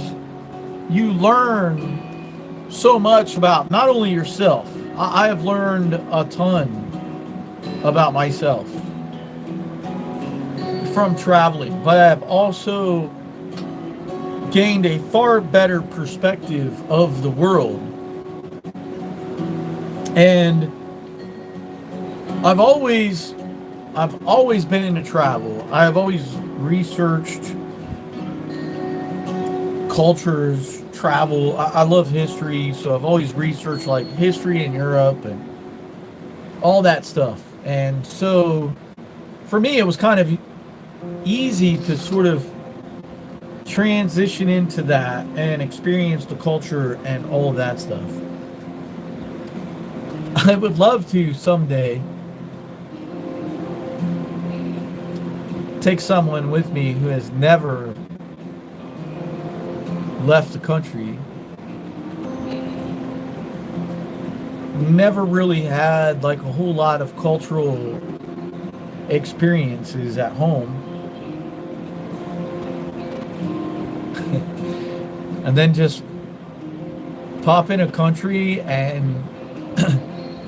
Speaker 1: you learn so much about not only yourself. I have learned a ton about myself from traveling, but I have also gained a far better perspective of the world. And I've always been into travel. I have always researched cultures, travel. I love history, so I've always researched like history in Europe and all that stuff. And so for me, it was kind of easy to sort of transition into that and experience the culture and all of that stuff. I would love to someday take someone with me who has never left the country, never really had like a whole lot of cultural experiences at home, and then just pop in a country and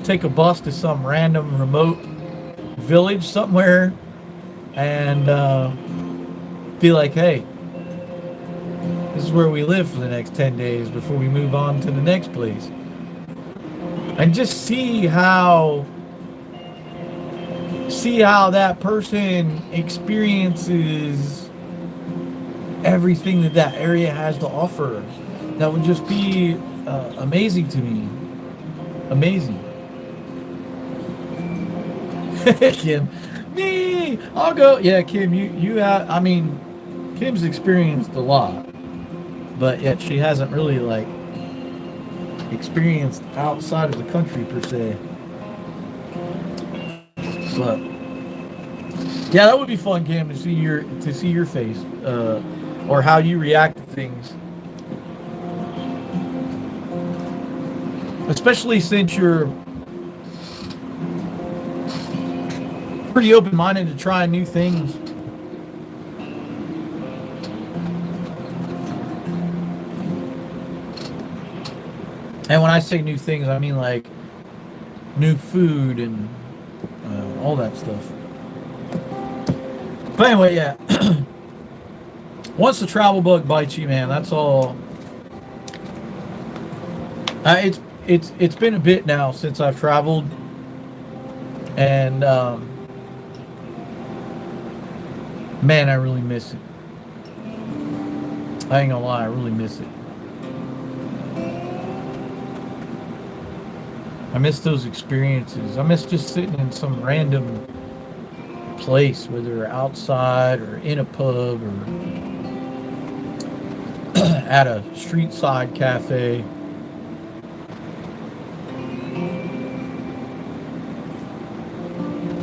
Speaker 1: take a bus to some random remote village somewhere and be like, hey, this is where we live for the next 10 days before we move on to the next place. And just see how that person experiences everything that area has to offer. That would just be amazing to me. Amazing. Kim, me, I'll go. Yeah, Kim, you have, I mean, Kim's experienced a lot, but yet she hasn't really like experienced outside of the country per se. But yeah, that would be fun, Kim, to see your face, or how you react to things, especially since you're pretty open-minded to trying new things. And when I say new things, I mean like new food and all that stuff. But anyway, yeah. Once the travel bug bites you, man, that's all. It's been a bit now since I've traveled, and man, I really miss it. I ain't gonna lie, I really miss it. I miss those experiences. I miss just sitting in some random place, whether outside or in a pub or at a street side cafe.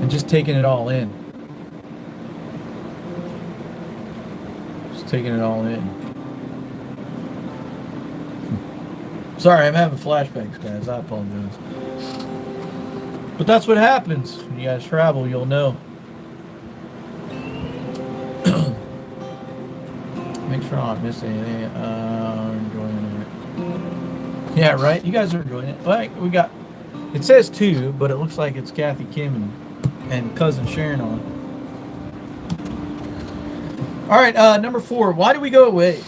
Speaker 1: And just taking it all in. Just taking it all in. Sorry, I'm having flashbacks, guys. I apologize. But that's what happens when you guys travel. You'll know. Make sure I'm not missing anything. Enjoying it. Yeah, right. You guys are enjoying it. Like we got. It says 2, but it looks like it's Kathy, Kim, and cousin Sharon on. All right, number 4. Why do we go away?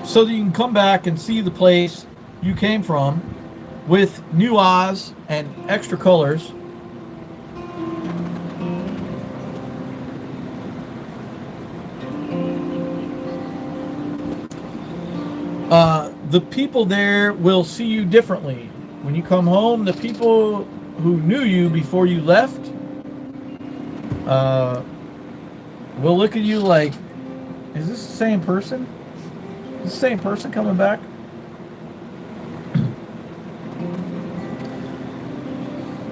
Speaker 1: So that you can come back and see the place you came from with new eyes and extra colors. The people there will see you differently. When you come home, the people who knew you before you left will look at you like, is this the same person? Is the same person coming back?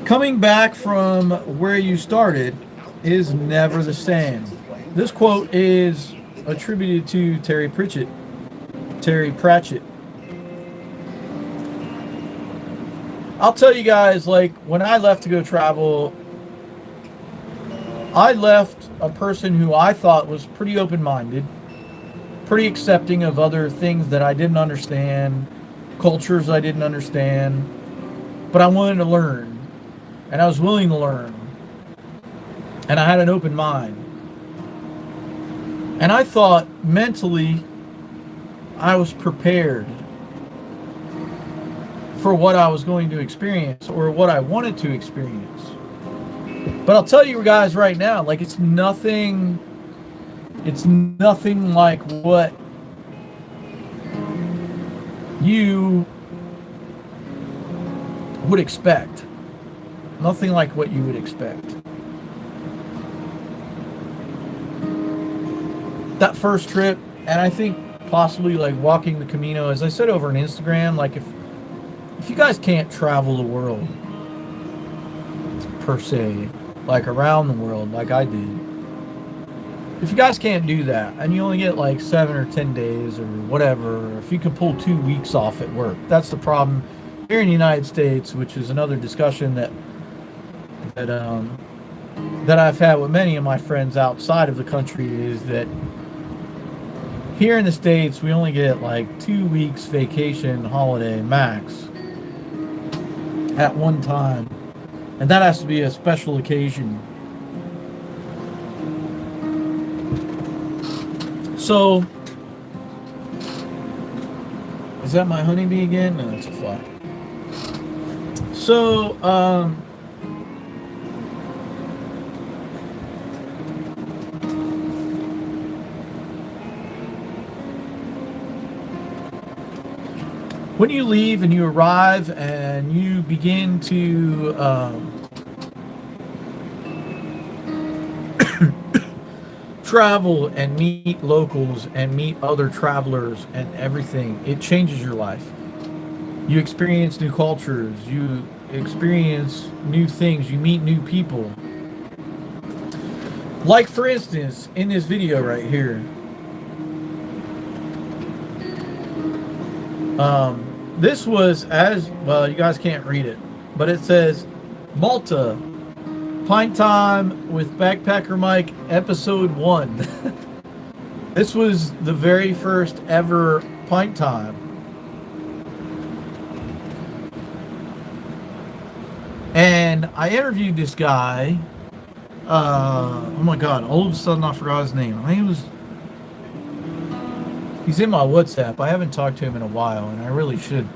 Speaker 1: Coming back from where you started is never the same. This quote is attributed to Terry Pratchett. I'll tell you guys, like, when I left to go travel, I left a person who I thought was pretty open-minded, pretty accepting of other things that I didn't understand, cultures I didn't understand, but I wanted to learn, and I was willing to learn, and I had an open mind. And I thought mentally I was prepared for what I was going to experience or what I wanted to experience. But I'll tell you guys right now, like, it's nothing like what you would expect. Nothing like what you would expect. That first trip, and I think possibly like walking the Camino, as I said over on Instagram, like if you guys can't travel the world per se, like around the world like I did, if you guys can't do that and you only get like 7 or 10 days or whatever, or if you can pull 2 weeks off at work, that's the problem here in the United States, which is another discussion that I've had with many of my friends outside of the country, is that here in the States we only get like 2 weeks vacation holiday max at one time, and that has to be a special occasion. So, is that my honeybee again? No, it's a fly. So, when you leave and you arrive and you begin to travel and meet locals and meet other travelers and everything, it changes your life. You experience new cultures, you experience new things, you meet new people. Like, for instance, in this video right here, this was, as well, you guys can't read it, but it says Malta, Pint Time with Backpacker Mike, episode 1. This was the very first ever Pint Time. And I interviewed this guy. Oh my God, all of a sudden I forgot his name. He's in my WhatsApp. I haven't talked to him in a while, and I really should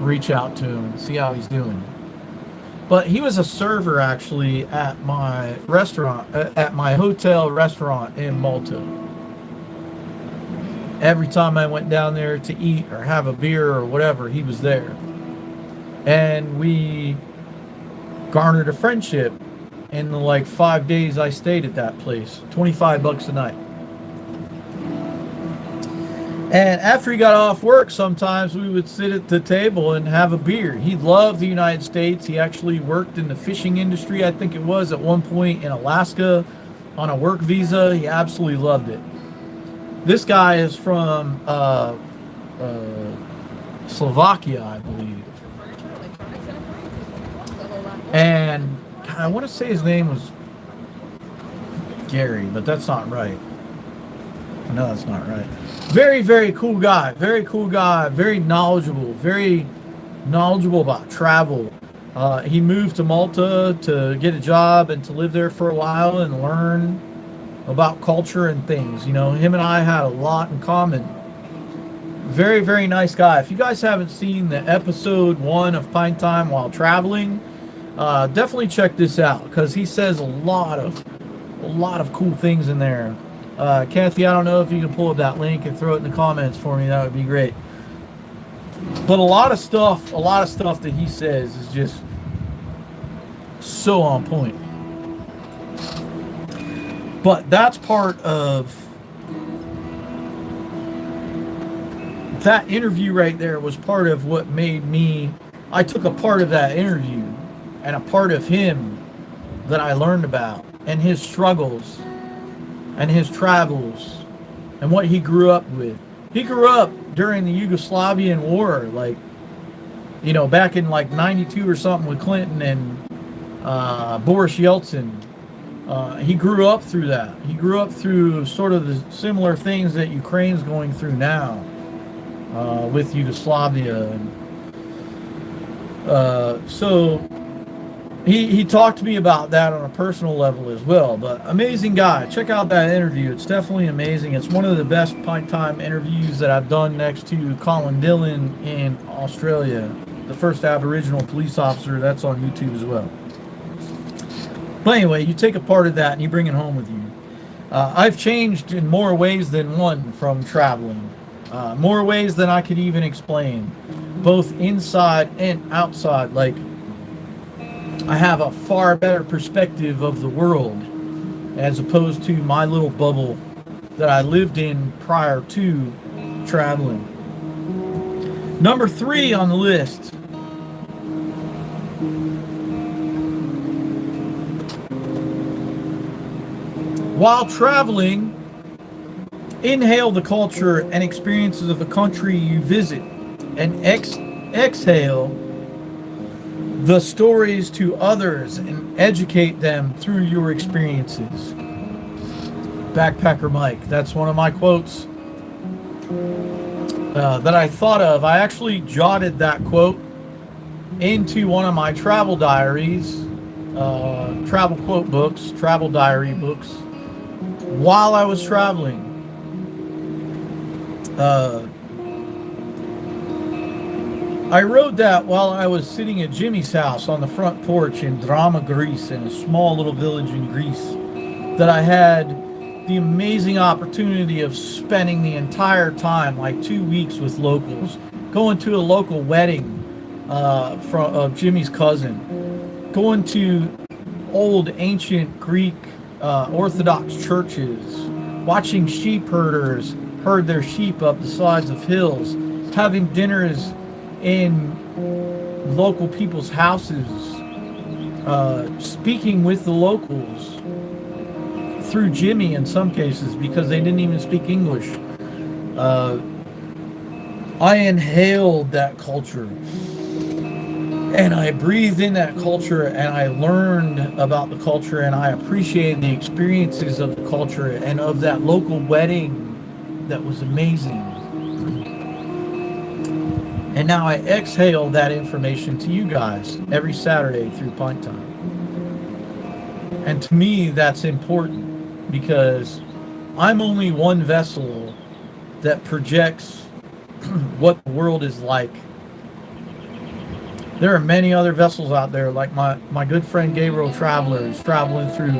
Speaker 1: reach out to him and see how he's doing. But he was a server actually at my restaurant, at my hotel restaurant in Malta. Every time I went down there to eat or have a beer or whatever, he was there. And we garnered a friendship in the like 5 days I stayed at that place. $25 a night. And after he got off work, sometimes we would sit at the table and have a beer. He loved the United States. He actually worked in the fishing industry, I think it was, at one point in Alaska on a work visa. He absolutely loved it. This guy is from Slovakia, I believe. And God, I want to say his name was Gary, but that's not right. No, that's not right. Very, very cool guy. Very cool guy. Very knowledgeable about travel. He moved to Malta to get a job and to live there for a while and learn about culture and things. You know, him and I had a lot in common. Very, very nice guy. If you guys haven't seen the episode 1 of Pint Time while traveling, definitely check this out, because he says a lot of cool things in there. Kathy, I don't know if you can pull up that link and throw it in the comments for me. That would be great. But a lot of stuff that he says is just so on point. But that's part of that interview right there, was part of what made me, I took a part of that interview and a part of him that I learned about, and his struggles and his travels and what he grew up with. He grew up during the Yugoslavian war, like, you know, back in like 92 or something with Clinton and Boris Yeltsin. He grew up through that. He grew up through sort of the similar things that Ukraine's going through now with Yugoslavia. And, so he talked to me about that on a personal level as well. But amazing guy. Check out that interview. It's definitely amazing. It's one of the best Pint Time interviews that I've done, next to Colin Dillon in Australia, the first Aboriginal police officer. That's on YouTube as well. But anyway, you take a part of that and you bring it home with you. I've changed in more ways than one from traveling. More ways than I could even explain. Both inside and outside. Like, I have a far better perspective of the world, as opposed to my little bubble that I lived in prior to traveling. Number 3 on the list. While traveling, inhale the culture and experiences of the country you visit, and exhale the stories to others and educate them through your experiences. Backpacker Mike. That's one of my quotes that I thought of. I actually jotted that quote into one of my travel diaries, travel quote books, travel diary books, while I was traveling. I wrote that while I was sitting at Jimmy's house on the front porch in Drama, Greece, in a small little village in Greece, that I had the amazing opportunity of spending the entire time, like 2 weeks, with locals, going to a local wedding of Jimmy's cousin, going to old ancient Greek Orthodox churches, watching sheep herders herd their sheep up the sides of hills, having dinners in local people's houses, speaking with the locals through Jimmy in some cases, because they didn't even speak English. I inhaled that culture and I breathed in that culture, and I learned about the culture, and I appreciated the experiences of the culture and of that local wedding that was amazing. And now I exhale that information to you guys every Saturday through Pint Time. And to me, that's important, because I'm only one vessel that projects what the world is like. There are many other vessels out there, like my good friend Gabriel Traveler is traveling through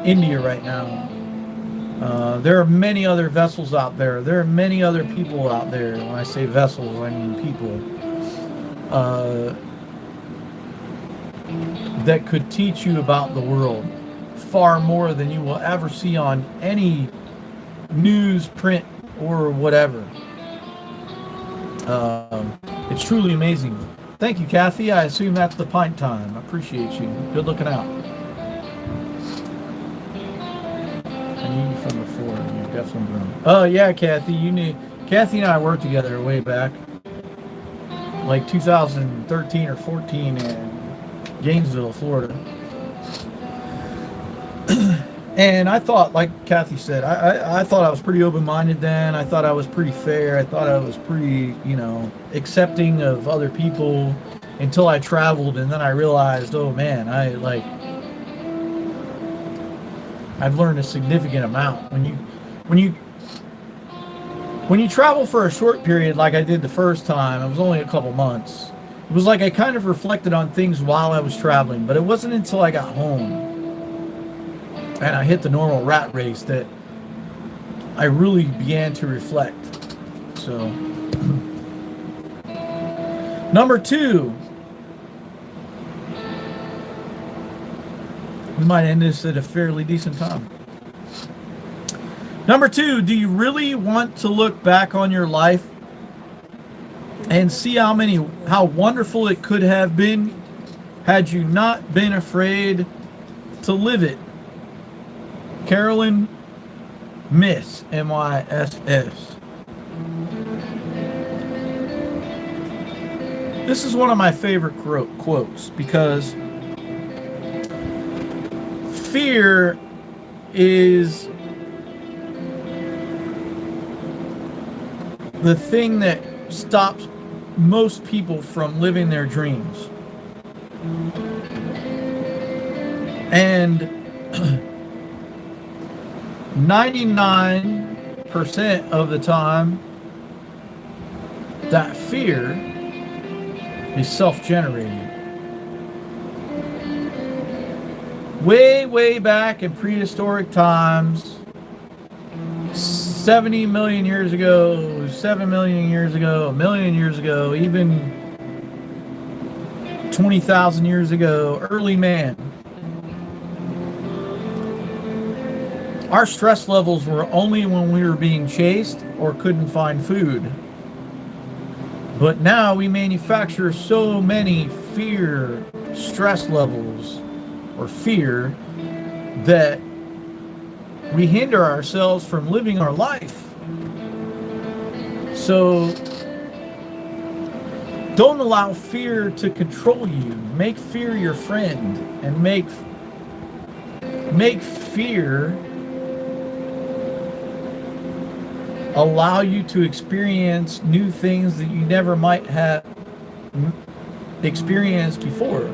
Speaker 1: India right now. There are many other vessels out there. There are many other people out there. When I say vessels, I mean people. That could teach you about the world far more than you will ever see on any news, print, or whatever. It's truly amazing. Thank you, Kathy. I assume that's the Pint Time. I appreciate you. Good looking out. I knew you from before. You've definitely grown. Oh, yeah, Kathy. Kathy and I worked together way back. Like 2013 or 14 in Gainesville, Florida. And I thought, like Kathy said, I thought I was pretty open-minded then. I thought I was pretty fair. I thought I was pretty, accepting of other people, until I traveled, and then I realized, oh man, I've learned a significant amount. When you travel for a short period like I did the first time, it was only a couple months. It was like I kind of reflected on things while I was traveling, but it wasn't until I got home and I hit the normal rat race that I really began to reflect. So, number 2. We might end this at a fairly decent time. Number 2, do you really want to look back on your life and see how wonderful it could have been had you not been afraid to live it? Carolyn Miss, M-I-S-S. This is one of my favorite quotes because fear is the thing that stops most people from living their dreams. And 99% of the time, that fear is self-generated. Way back in prehistoric times, 70 million years ago, 7 million years ago, a million years ago, even 20,000 years ago, early man, our stress levels were only when we were being chased or couldn't find food. But now we manufacture so many stress levels, or fear, that we hinder ourselves from living our life. So don't allow fear to control you. Make fear your friend, and make fear allow you to experience new things that you never might have experienced before.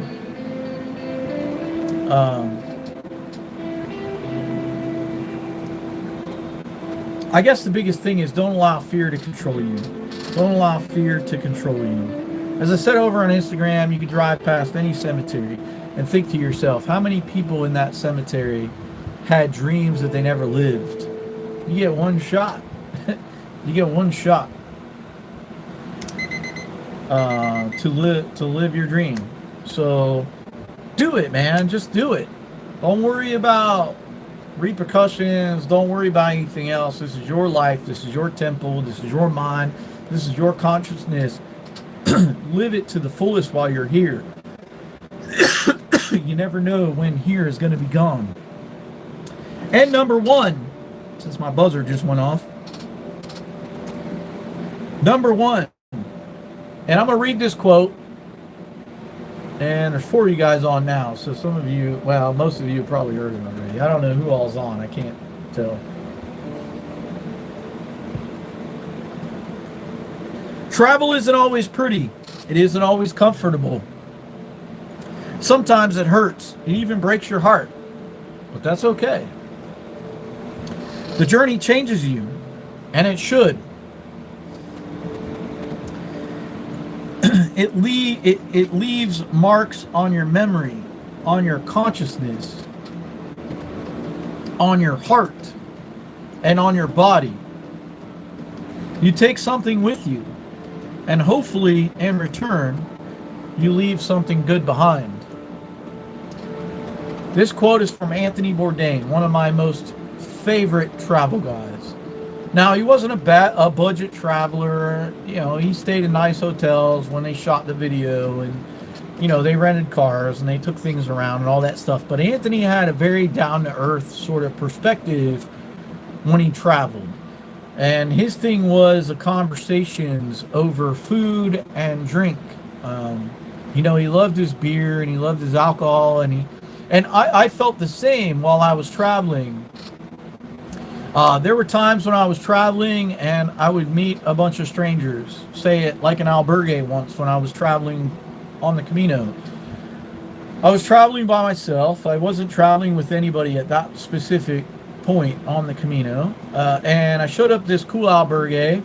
Speaker 1: I guess the biggest thing is don't allow fear to control you. Don't allow fear to control you. As I said over on Instagram, you can drive past any cemetery and think to yourself, how many people in that cemetery had dreams that they never lived? You get one shot. You get one shot to live your dream. So do it, man. Just do it. Don't worry about repercussions. Don't worry about anything else. This is your life. This is your temple. This is your mind. This is your consciousness. Live it to the fullest while you're here. You never know when here is going to be gone. And number 1, since my buzzer just went off. Number 1, and I'm going to read this quote, and there's 4 of you guys on now, so some of you, well, most of you have probably heard it already. I don't know who all's on, I can't tell. Travel isn't always pretty. It isn't always comfortable. Sometimes it hurts. It even breaks your heart, but that's okay. The journey changes you, and it should. It leaves marks on your memory, on your consciousness, on your heart, and on your body. You take something with you, and hopefully, in return, you leave something good behind. This quote is from Anthony Bourdain, one of my most favorite travel guys. Now, he wasn't a budget traveler. You know, he stayed in nice hotels when they shot the video, and, you know, they rented cars and they took things around and all that stuff. But Anthony had a very down-to-earth sort of perspective when he traveled. And his thing was the conversations over food and drink. You know, he loved his beer and he loved his alcohol, and I felt the same while I was traveling. There were times when I was traveling and I would meet a bunch of strangers, say it like an albergue once when I was traveling on the Camino. I was traveling by myself. I wasn't traveling with anybody at that specific point on the Camino. And I showed up at this cool albergue,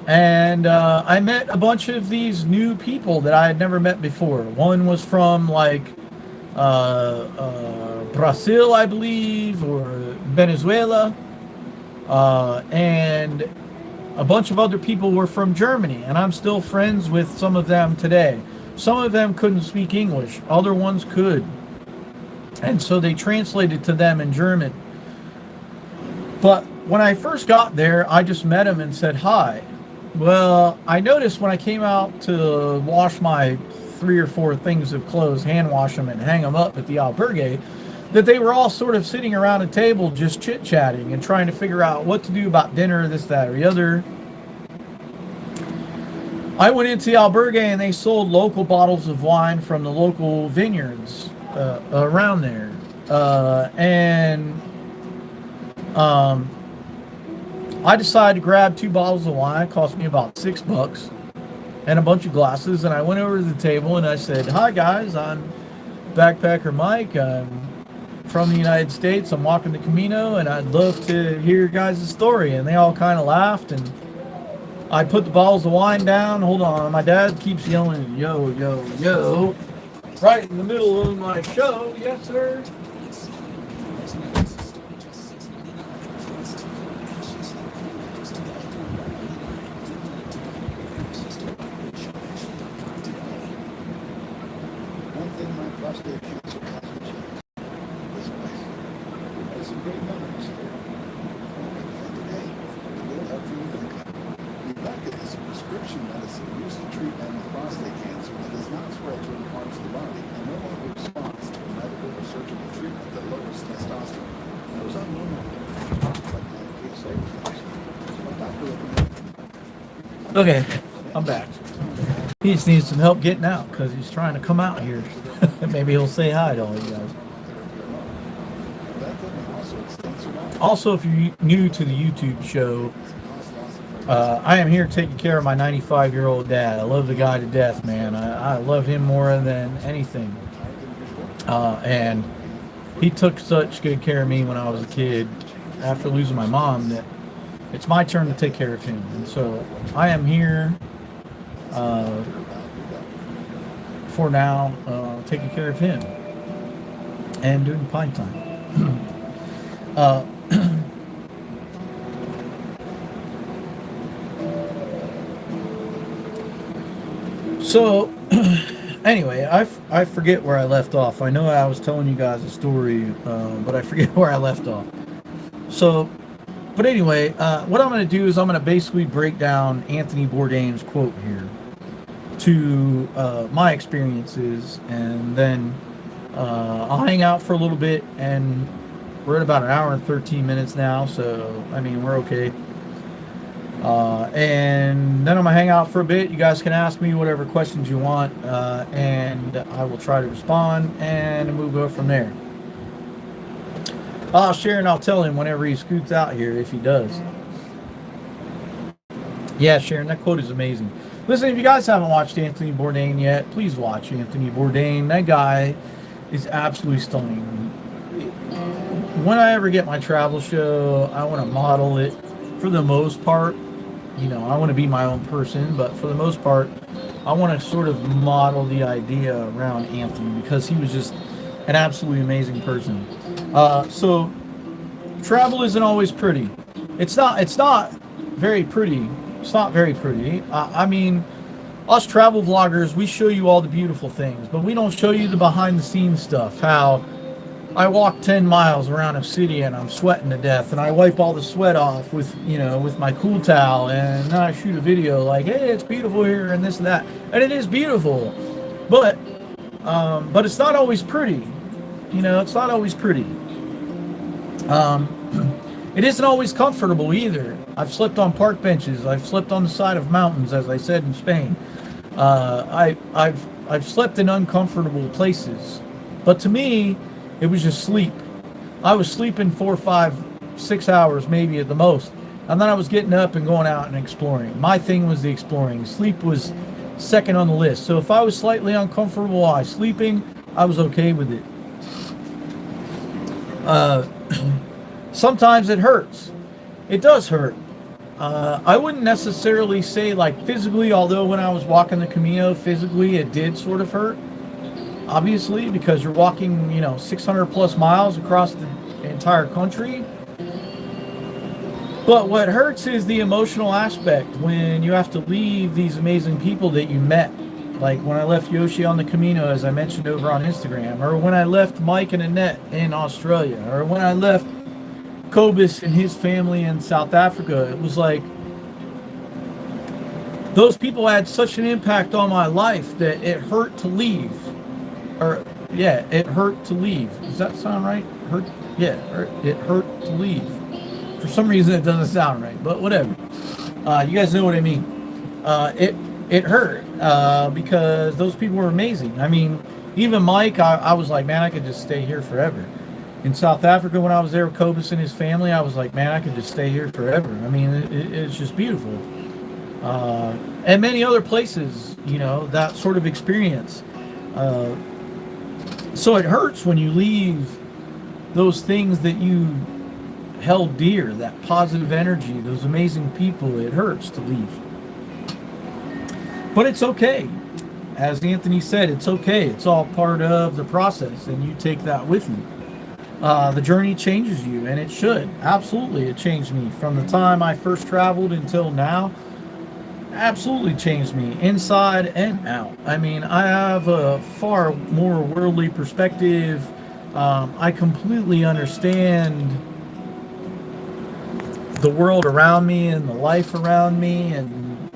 Speaker 1: and I met a bunch of these new people that I had never met before. One was from like Brazil, I believe, or Venezuela. And a bunch of other people were from Germany, and I'm still friends with some of them today. Some of them couldn't speak English, other ones could. And so they translated to them in German. But when I first got there, I just met them and said hi. Well, I noticed when I came out to wash my 3 or 4 things of clothes, hand wash them and hang them up at the albergue, that they were all sort of sitting around a table just chit-chatting and trying to figure out what to do about dinner, this, that, or the other. I went into the albergue and they sold local bottles of wine from the local vineyards around there. I decided to grab 2 bottles of wine. It cost me about $6 and a bunch of glasses. And I went over to the table and I said, "Hi guys, I'm Backpacker Mike. I'm from the United States. I'm walking the Camino and I'd love to hear your guys' story." And they all kind of laughed, and I put the bottles of wine down. Hold on, my dad keeps yelling, "Yo, yo, yo," right in the middle of my show. Yes, sir.
Speaker 5: One thing my prostate cancer hasn't changed. This place. There's some great memories here. And today, a little help from the Nuvaca is a prescription medicine used to treat men with prostate cancer that does not spread to other parts of the body and no longer responds to medical or surgical treatment that lowers testosterone. Those are normal. Like my PSA results. So my doctor recommended.
Speaker 1: Okay, I'm back. He just needs some help getting out because he's trying to come out here. Maybe he'll say hi to all you guys. Also, if you're new to the YouTube show, I am here taking care of my 95-year-old dad. I love the guy to death, man. I love him more than anything. And he took such good care of me when I was a kid after losing my mom that it's my turn to take care of him. And so I am here for now, taking care of him and doing pint time. So anyway, I forget where I left off. I know I was telling you guys a story, but I forget where I left off. So, but anyway, what I'm going to do is I'm going to basically break down Anthony Bourdain's quote here to my experiences, and then I'll hang out for a little bit, and we're at about 1 hour and 13 minutes now, so I mean we're okay. And then I'm gonna hang out for a bit. You guys can ask me whatever questions you want, and I will try to respond, and we'll go from there. I'll share and I'll tell him whenever he scoots out here if he does. Yeah, Sharon, that quote is amazing. Listen, if you guys haven't watched Anthony Bourdain yet, please watch Anthony Bourdain. That guy is absolutely stunning. When I ever get my travel show, I want to model it for the most part. You know, I want to be my own person, but for the most part, I want to sort of model the idea around Anthony because he was just an absolutely amazing person. So travel isn't always pretty. It's not very pretty. It's not very pretty. I mean, us travel vloggers, we show you all the beautiful things, but we don't show you the behind the scenes stuff. How I walk 10 miles around a city and I'm sweating to death, and I wipe all the sweat off with, you know, with my cool towel, and then I shoot a video like, hey, it's beautiful here and this and that. And it is beautiful, but it's not always pretty. You know, it's not always pretty. It isn't always comfortable either. I've slept on park benches. I've slept on the side of mountains, as I said in Spain. I've slept in uncomfortable places. But to me, it was just sleep. I was sleeping 4, 5, 6 hours maybe at the most. And then I was getting up and going out and exploring. My thing was the exploring. Sleep was second on the list. So if I was slightly uncomfortable while I was sleeping, I was okay with it. Sometimes it hurts. It does hurt. I wouldn't necessarily say like physically, although when I was walking the Camino, physically it did sort of hurt. Obviously, because you're walking, 600 plus miles across the entire country. But what hurts is the emotional aspect when you have to leave these amazing people that you met. Like when I left Yoshi on the Camino, as I mentioned over on Instagram, or when I left Mike and Annette in Australia, or when I left Kobus and his family in South Africa. It was like those people had such an impact on my life that it hurt to leave. Or yeah, it hurt to leave. Does that sound right? Hurt? Yeah, it hurt to leave. For some reason, it doesn't sound right, but whatever. You guys know what I mean. It hurt because those people were amazing. I mean, even Mike, I was like, man, I could just stay here forever. In South Africa, when I was there with Kobus and his family, I was like, man, I could just stay here forever. I mean, it's just beautiful. And many other places, that sort of experience. So it hurts when you leave those things that you held dear, that positive energy, those amazing people. It hurts to leave. But it's okay. As Anthony said, it's okay. It's all part of the process, and you take that with you. The journey changes you, and it should. Absolutely, it changed me from the time I first traveled until now. Absolutely changed me inside and out. I mean, I have a far more worldly perspective. I completely understand the world around me and the life around me, and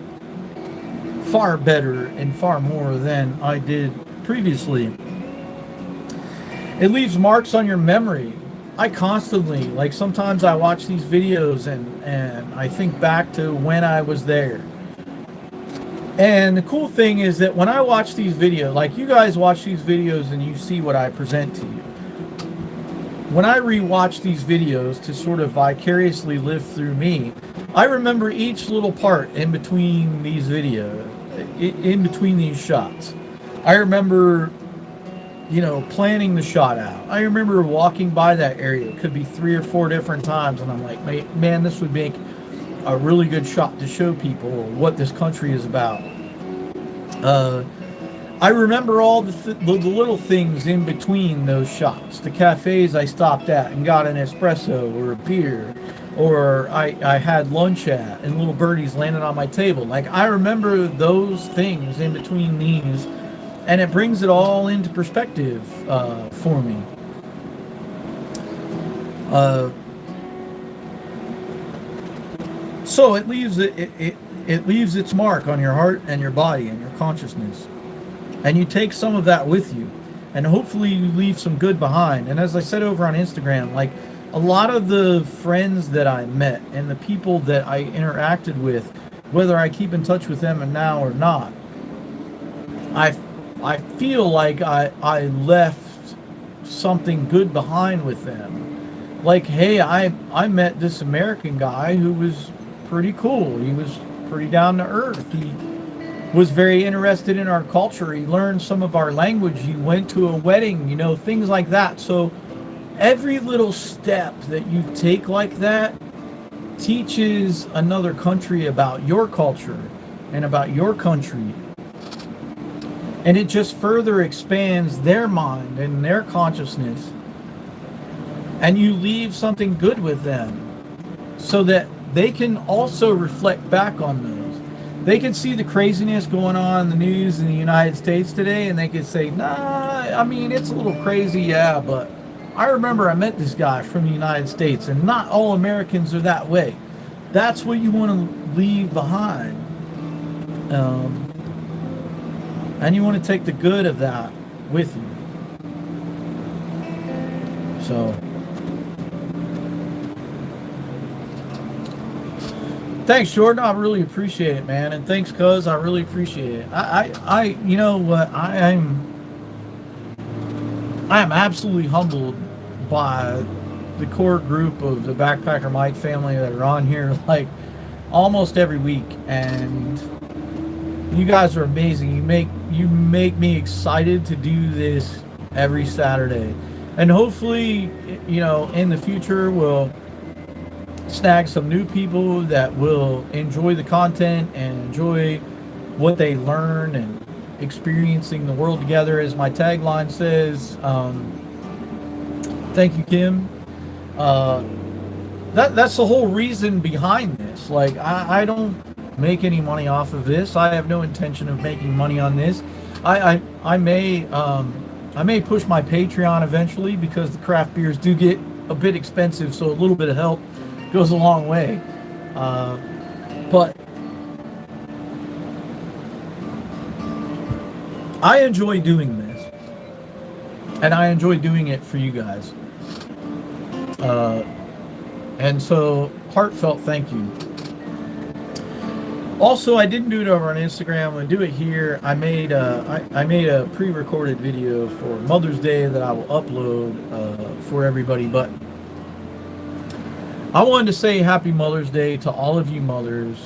Speaker 1: far better and far more than I did previously. It leaves marks on your memory. I constantly, like sometimes I watch these videos and I think back to when I was there. And the cool thing is that when I watch these videos, like you guys watch these videos and you see what I present to you. When I rewatch these videos to sort of vicariously live through me, I remember each little part in between these videos, in between these shots. I remember planning the shot out. I remember walking by that area. It could be 3 or 4 different times, and I'm like, man, this would make a really good shot to show people what this country is about. I remember all the little things in between those shots. The cafes I stopped at and got an espresso or a beer, or I had lunch at, and little birdies landed on my table. Like, I remember those things in between these. And it brings it all into perspective for me. So it leaves it leaves its mark on your heart and your body and your consciousness, and you take some of that with you, and hopefully you leave some good behind. And as I said over on Instagram, like a lot of the friends that I met and the people that I interacted with, whether I keep in touch with them now or not, I feel like I left something good behind with them. Like, hey, I met this American guy who was pretty cool. He was pretty down to earth. He was very interested in our culture. He learned some of our language. He went to a wedding, things like that. So every little step that you take like that teaches another country about your culture and about your country. And it just further expands their mind and their consciousness. And you leave something good with them so that they can also reflect back on those. They can see the craziness going on in the news in the United States today, and they can say, nah, I mean, it's a little crazy, yeah, but I remember I met this guy from the United States, and not all Americans are that way. That's what you want to leave behind. And you want to take the good of that with you. So, thanks, Jordan. I really appreciate it, man. And thanks, cuz. I really appreciate it. I you know what? I am absolutely humbled by the core group of the Backpacker Mike family that are on here like almost every week, and you guys are amazing. You make me excited to do this every Saturday. And hopefully, you know, in the future, we'll snag some new people that will enjoy the content and enjoy what they learn and experiencing the world together, as my tagline says. Thank you, Kim. That's the whole reason behind this. Like, I don't make any money off of this. I have no intention of making money on this. I may push my Patreon eventually, because the craft beers do get a bit expensive, so a little bit of help goes a long way. But I enjoy doing this, and I enjoy doing it for you guys. And so, heartfelt thank you. Also, I didn't do it over on Instagram. I'm going to do it here. I made a pre-recorded video for Mother's Day that I will upload for everybody. But I wanted to say Happy Mother's Day to all of you mothers.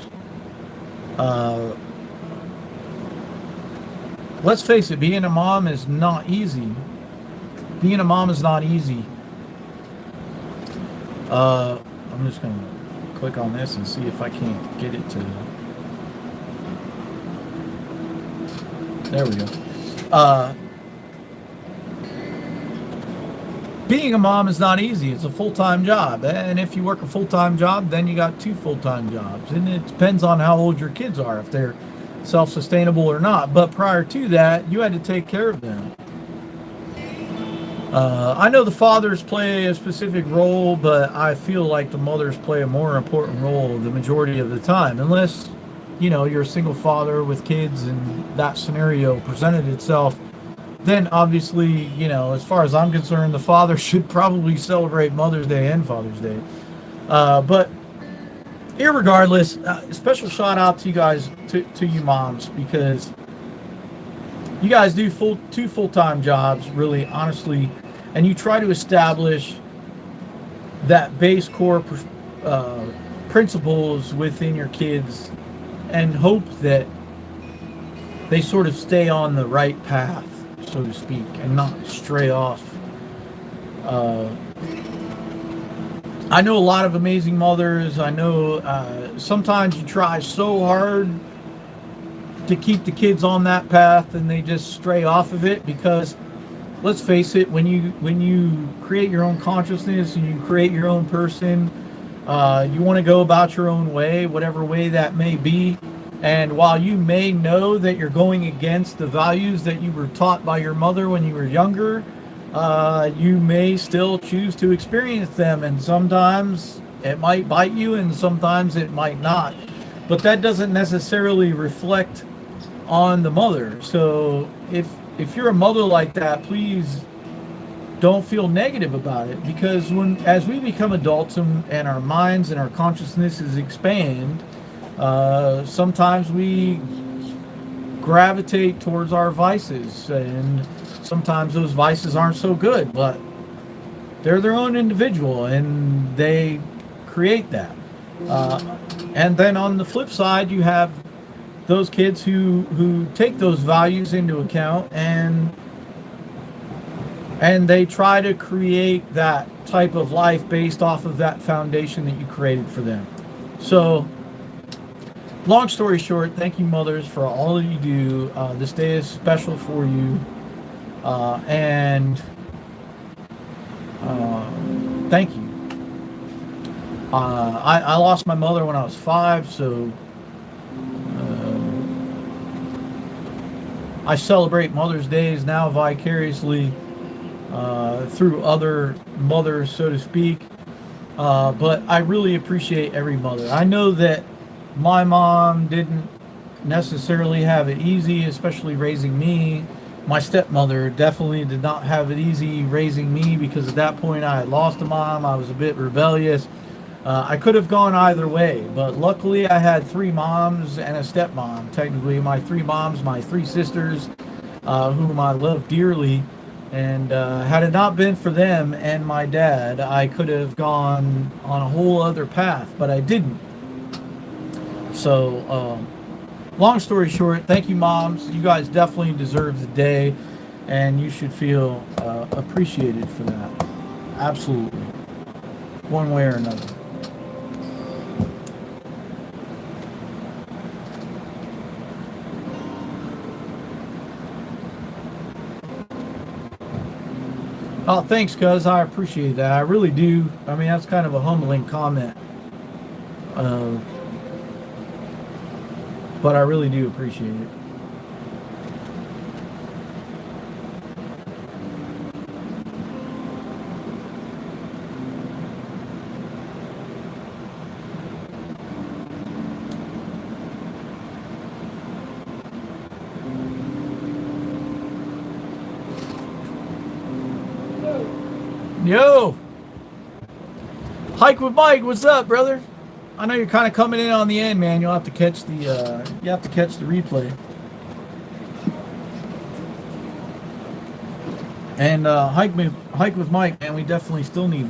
Speaker 1: Let's face it, being a mom is not easy. Being a mom is not easy. I'm just going to click on this and see if I can't get it to... There we go. Being a mom is not easy. It's a full-time job. And if you work a full-time job, then you got 2 full-time jobs. And it depends on how old your kids are, if they're self-sustainable or not. But prior to that, you had to take care of them. I know the fathers play a specific role, but I feel like the mothers play a more important role the majority of the time. Unless, you know, you're a single father with kids and that scenario presented itself, then obviously, you know, as far as I'm concerned, the father should probably celebrate Mother's Day and Father's Day. But irregardless, special shout out to you guys, to you moms, because you guys do 2 full-time jobs, really, honestly, and you try to establish that base core principles within your kids and hope that they sort of stay on the right path, so to speak, and not stray off. I know a lot of amazing mothers. I know sometimes you try so hard to keep the kids on that path and they just stray off of it, because let's face it, when you create your own consciousness and you create your own person, you want to go about your own way, whatever way that may be. And while you may know that you're going against the values that you were taught by your mother when you were younger, you may still choose to experience them, and sometimes it might bite you and sometimes it might not. But that doesn't necessarily reflect on the mother. So if you're a mother like that, please don't feel negative about it, because as we become adults and our minds and our consciousnesses expand, sometimes we gravitate towards our vices, and sometimes those vices aren't so good, but they're their own individual and they create that. And then on the flip side, you have those kids who take those values into account and they try to create that type of life based off of that foundation that you created for them. So, long story short, thank you, mothers, for all that you do. This day is special for you. And thank you. I lost my mother when I was 5, so I celebrate Mother's Days now vicariously through other mothers, so to speak. But I really appreciate every mother. I know that my mom didn't necessarily have it easy, especially raising me. My stepmother definitely did not have it easy raising me, because at that point I had lost a mom. I was a bit rebellious. I could have gone either way, but luckily I had 3 moms and a stepmom. Technically, my 3 moms, my 3 sisters, whom I love dearly. And had it not been for them and my dad, I could have gone on a whole other path, but I didn't. So, long story short, thank you, moms. You guys definitely deserve the day. and you should feel appreciated for that. Absolutely. One way or another. Oh, thanks, cuz. I appreciate that. I really do. I mean, that's kind of a humbling comment. But I really do appreciate it. Yo! Hike with Mike, what's up, brother? I know you're kind of coming in on the end, man. You'll have to catch the replay. And hike with Mike, man. We definitely still need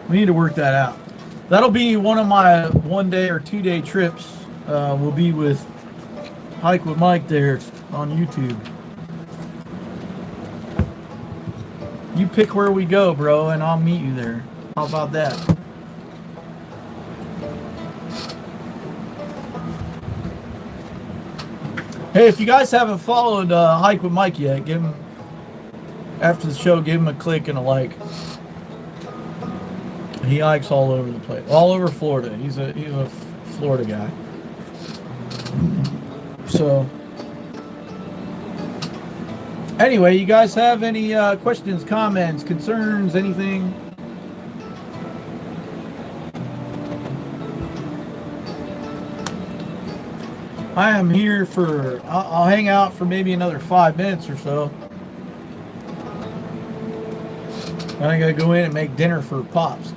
Speaker 1: to work that out. That'll be one of my 1 day or 2 day trips. Will be with Hike with Mike there on YouTube. You pick where we go, bro, and I'll meet you there. How about that? Hey, if you guys haven't followed Hike with Mike yet, give him, after the show, give him a click and a like. He hikes all over the place, all over Florida. He's a Florida guy. So, anyway, you guys have any questions, comments, concerns, anything? I am here for, I'll hang out for maybe another 5 minutes or so. I gotta go in and make dinner for Pops.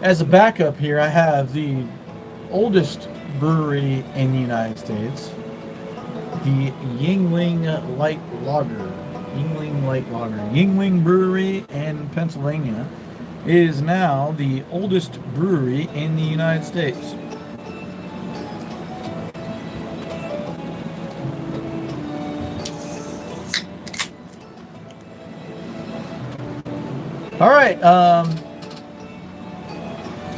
Speaker 1: As a backup here, I have the oldest brewery in the United States, the Yuengling Light Lager. Yuengling Brewery in Pennsylvania is now the oldest brewery in the United States. All right.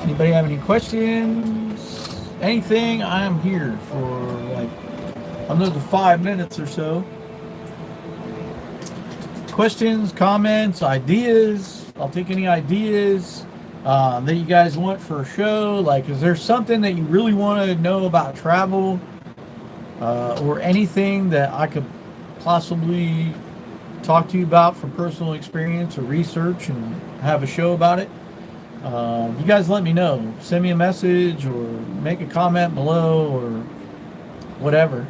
Speaker 1: Anybody have any questions? Anything? I'm here for like another 5 minutes or so. Questions, comments, ideas. I'll take any ideas that you guys want for a show. Like, is there something that you really want to know about travel, or anything that I could possibly talk to you about from personal experience or research and have a show about it? You guys let me know. Send me a message or make a comment below or whatever.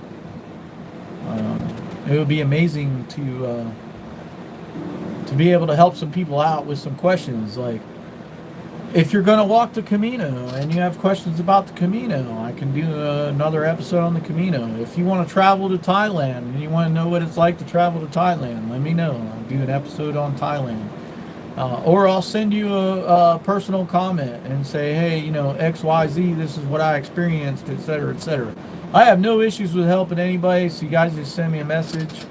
Speaker 1: It would be amazing to be able to help some people out with some questions. Like, if you're going to walk the Camino and you have questions about the Camino, I can do another episode on the Camino. If you want to travel to Thailand and you want to know what it's like to travel to Thailand, let me know. I'll do an episode on Thailand. Or I'll send you a personal comment and say, hey, you know, XYZ, this is what I experienced, etc., etc. I have no issues with helping anybody, so you guys just send me a message.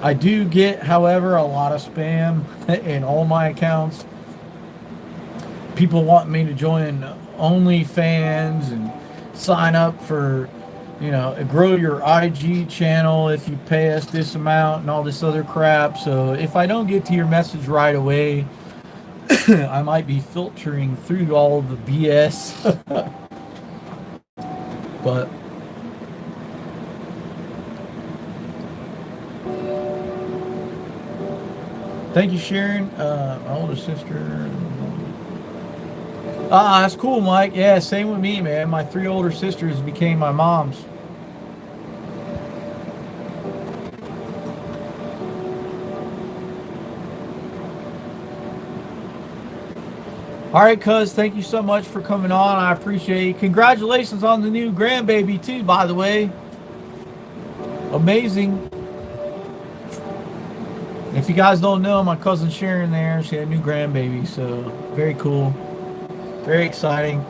Speaker 1: I do get, however, a lot of spam in all my accounts. People want me to join OnlyFans and sign up for, you know, grow your IG channel if you pay us this amount and all this other crap. So if I don't get to your message right away, I might be filtering through all the BS. But thank you, Sharon. My older sister. Ah, that's cool, Mike. Yeah, same with me, man. My 3 older sisters became my moms. All right, cuz, thank you so much for coming on. I appreciate it. Congratulations on the new grandbaby, too, by the way. Amazing. If you guys don't know, my cousin Sharon there, she had a new grandbaby, so very cool, very exciting.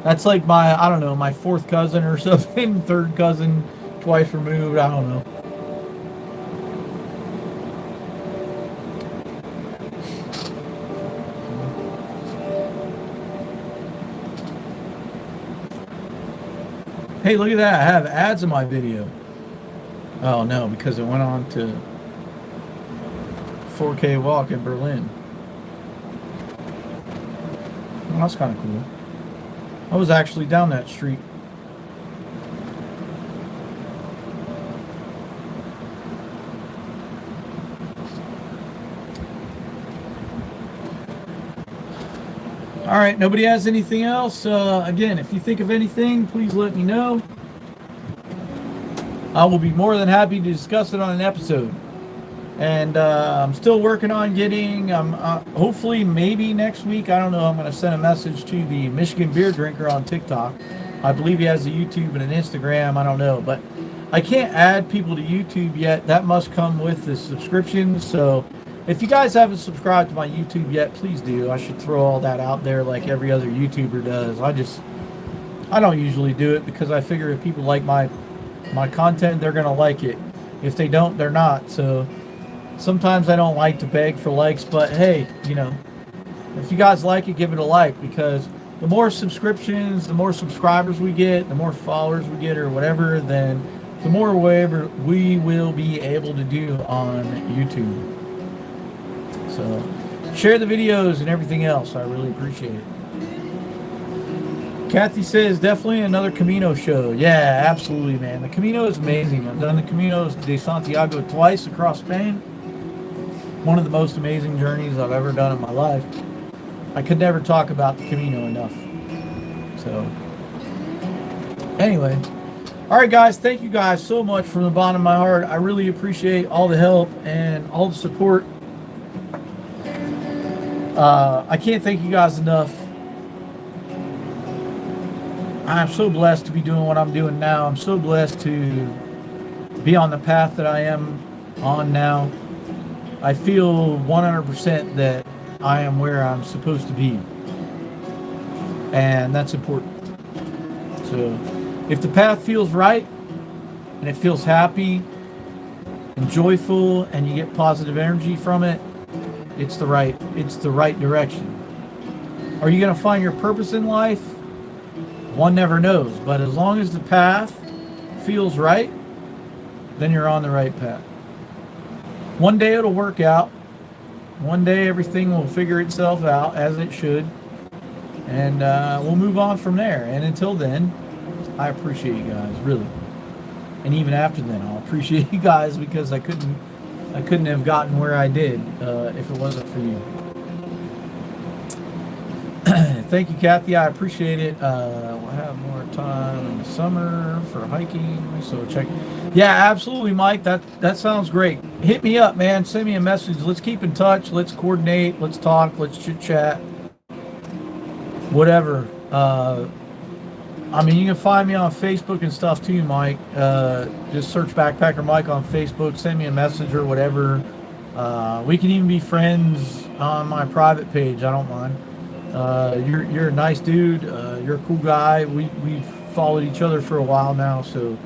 Speaker 1: That's like my, I don't know, my fourth cousin or something, third cousin, twice removed, I don't know. Hey, look at that, I have ads in my video. Oh no, because it went on to 4K walk in Berlin. Well, that's kind of cool. I was actually down that street. All right, nobody has anything else. Again, if you think of anything, please let me know. I will be more than happy to discuss it on an episode. And I'm still working on getting, hopefully maybe next week, I don't know, I'm going to send a message to the Michigan beer drinker on TikTok. I believe he has a YouTube and an Instagram, I don't know. But I can't add people to YouTube yet. That must come with the subscription. So if you guys haven't subscribed to my YouTube yet, please do. I should throw all that out there like every other YouTuber does. I don't usually do it because I figure if people like my content, they're going to like it. If they don't, they're not. So sometimes I don't like to beg for likes, but hey, you know, if you guys like it, give it a like, because the more subscriptions, the more subscribers we get, the more followers we get or whatever, then the more we will be able to do on YouTube. So share the videos and everything else. I really appreciate it. Kathy says definitely another Camino show. Yeah, absolutely, man. The Camino is amazing. I've done the Camino de Santiago twice across Spain. One of the most amazing journeys I've ever done in my life. I could never talk about the Camino enough. So, anyway. Alright guys, thank you guys so much from the bottom of my heart. I really appreciate all the help and all the support. I can't thank you guys enough. I'm so blessed to be doing what I'm doing now. I'm so blessed to be on the path that I am on now. I feel 100% that I am where I'm supposed to be. And that's important. So if the path feels right and it feels happy and joyful and you get positive energy from it, it's the right direction. Are you going to find your purpose in life? One never knows, but as long as the path feels right, then you're on the right path. One day it'll work out. One day everything will figure itself out as it should. And we'll move on from there. And until then, I appreciate you guys, really. And even after then, I'll appreciate you guys, because I couldn't have gotten where I did if it wasn't for you. Thank you, Kathy. I appreciate it. We'll have more time in the summer for hiking. So check. Yeah, absolutely, Mike. That sounds great. Hit me up, man. Send me a message. Let's keep in touch. Let's coordinate. Let's talk. Let's chit chat. Whatever. I mean, you can find me on Facebook and stuff too, Mike. Just search Backpacker Mike on Facebook. Send me a message or whatever. We can even be friends on my private page. I don't mind. You're a nice dude. You're a cool guy. We've followed each other for a while now, so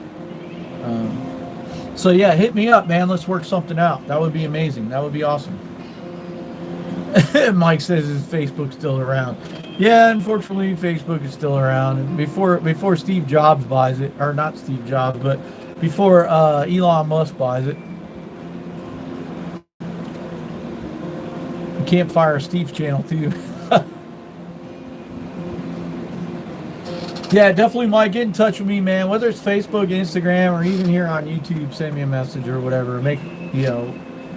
Speaker 1: yeah, hit me up, man. Let's work something out. That would be amazing. That would be awesome. Mike says his Facebook's still around. Yeah, unfortunately, Facebook is still around. And before Steve Jobs buys it, or not Steve Jobs, but before Elon Musk buys it. Campfire Steve's channel too. Yeah, definitely, Mike. Get in touch with me, man. Whether it's Facebook, Instagram, or even here on YouTube, send me a message or whatever.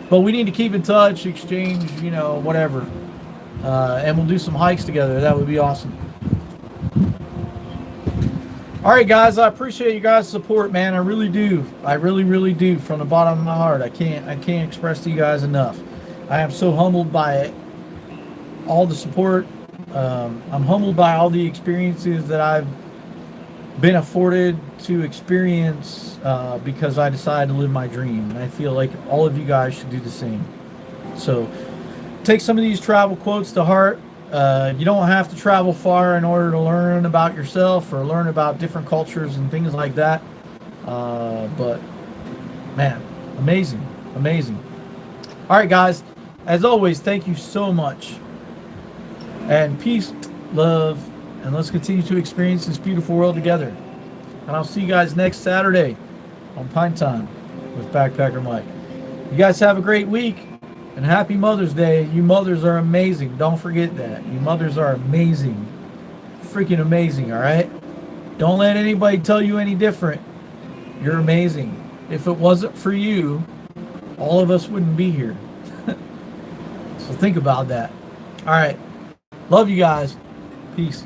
Speaker 1: But we need to keep in touch, exchange, whatever. And we'll do some hikes together. That would be awesome. All right, guys. I appreciate you guys' support, man. I really do. I really, really do, from the bottom of my heart. I can't express to you guys enough. I am so humbled by all the support. I'm humbled by all the experiences that I've been afforded to experience because I decided to live my dream. And I feel like all of you guys should do the same. So take some of these travel quotes to heart. You don't have to travel far in order to learn about yourself or learn about different cultures and things like that. But man, amazing, amazing. All right, guys, as always, thank you so much. And peace, love, and let's continue to experience this beautiful world together. And I'll see you guys next Saturday on Pine Time with Backpacker Mike. You guys have a great week. And happy Mother's Day. You mothers are amazing. Don't forget that. You mothers are amazing. Freaking amazing, all right? Don't let anybody tell you any different. You're amazing. If it wasn't for you, all of us wouldn't be here. So think about that. All right. Love you guys. Peace.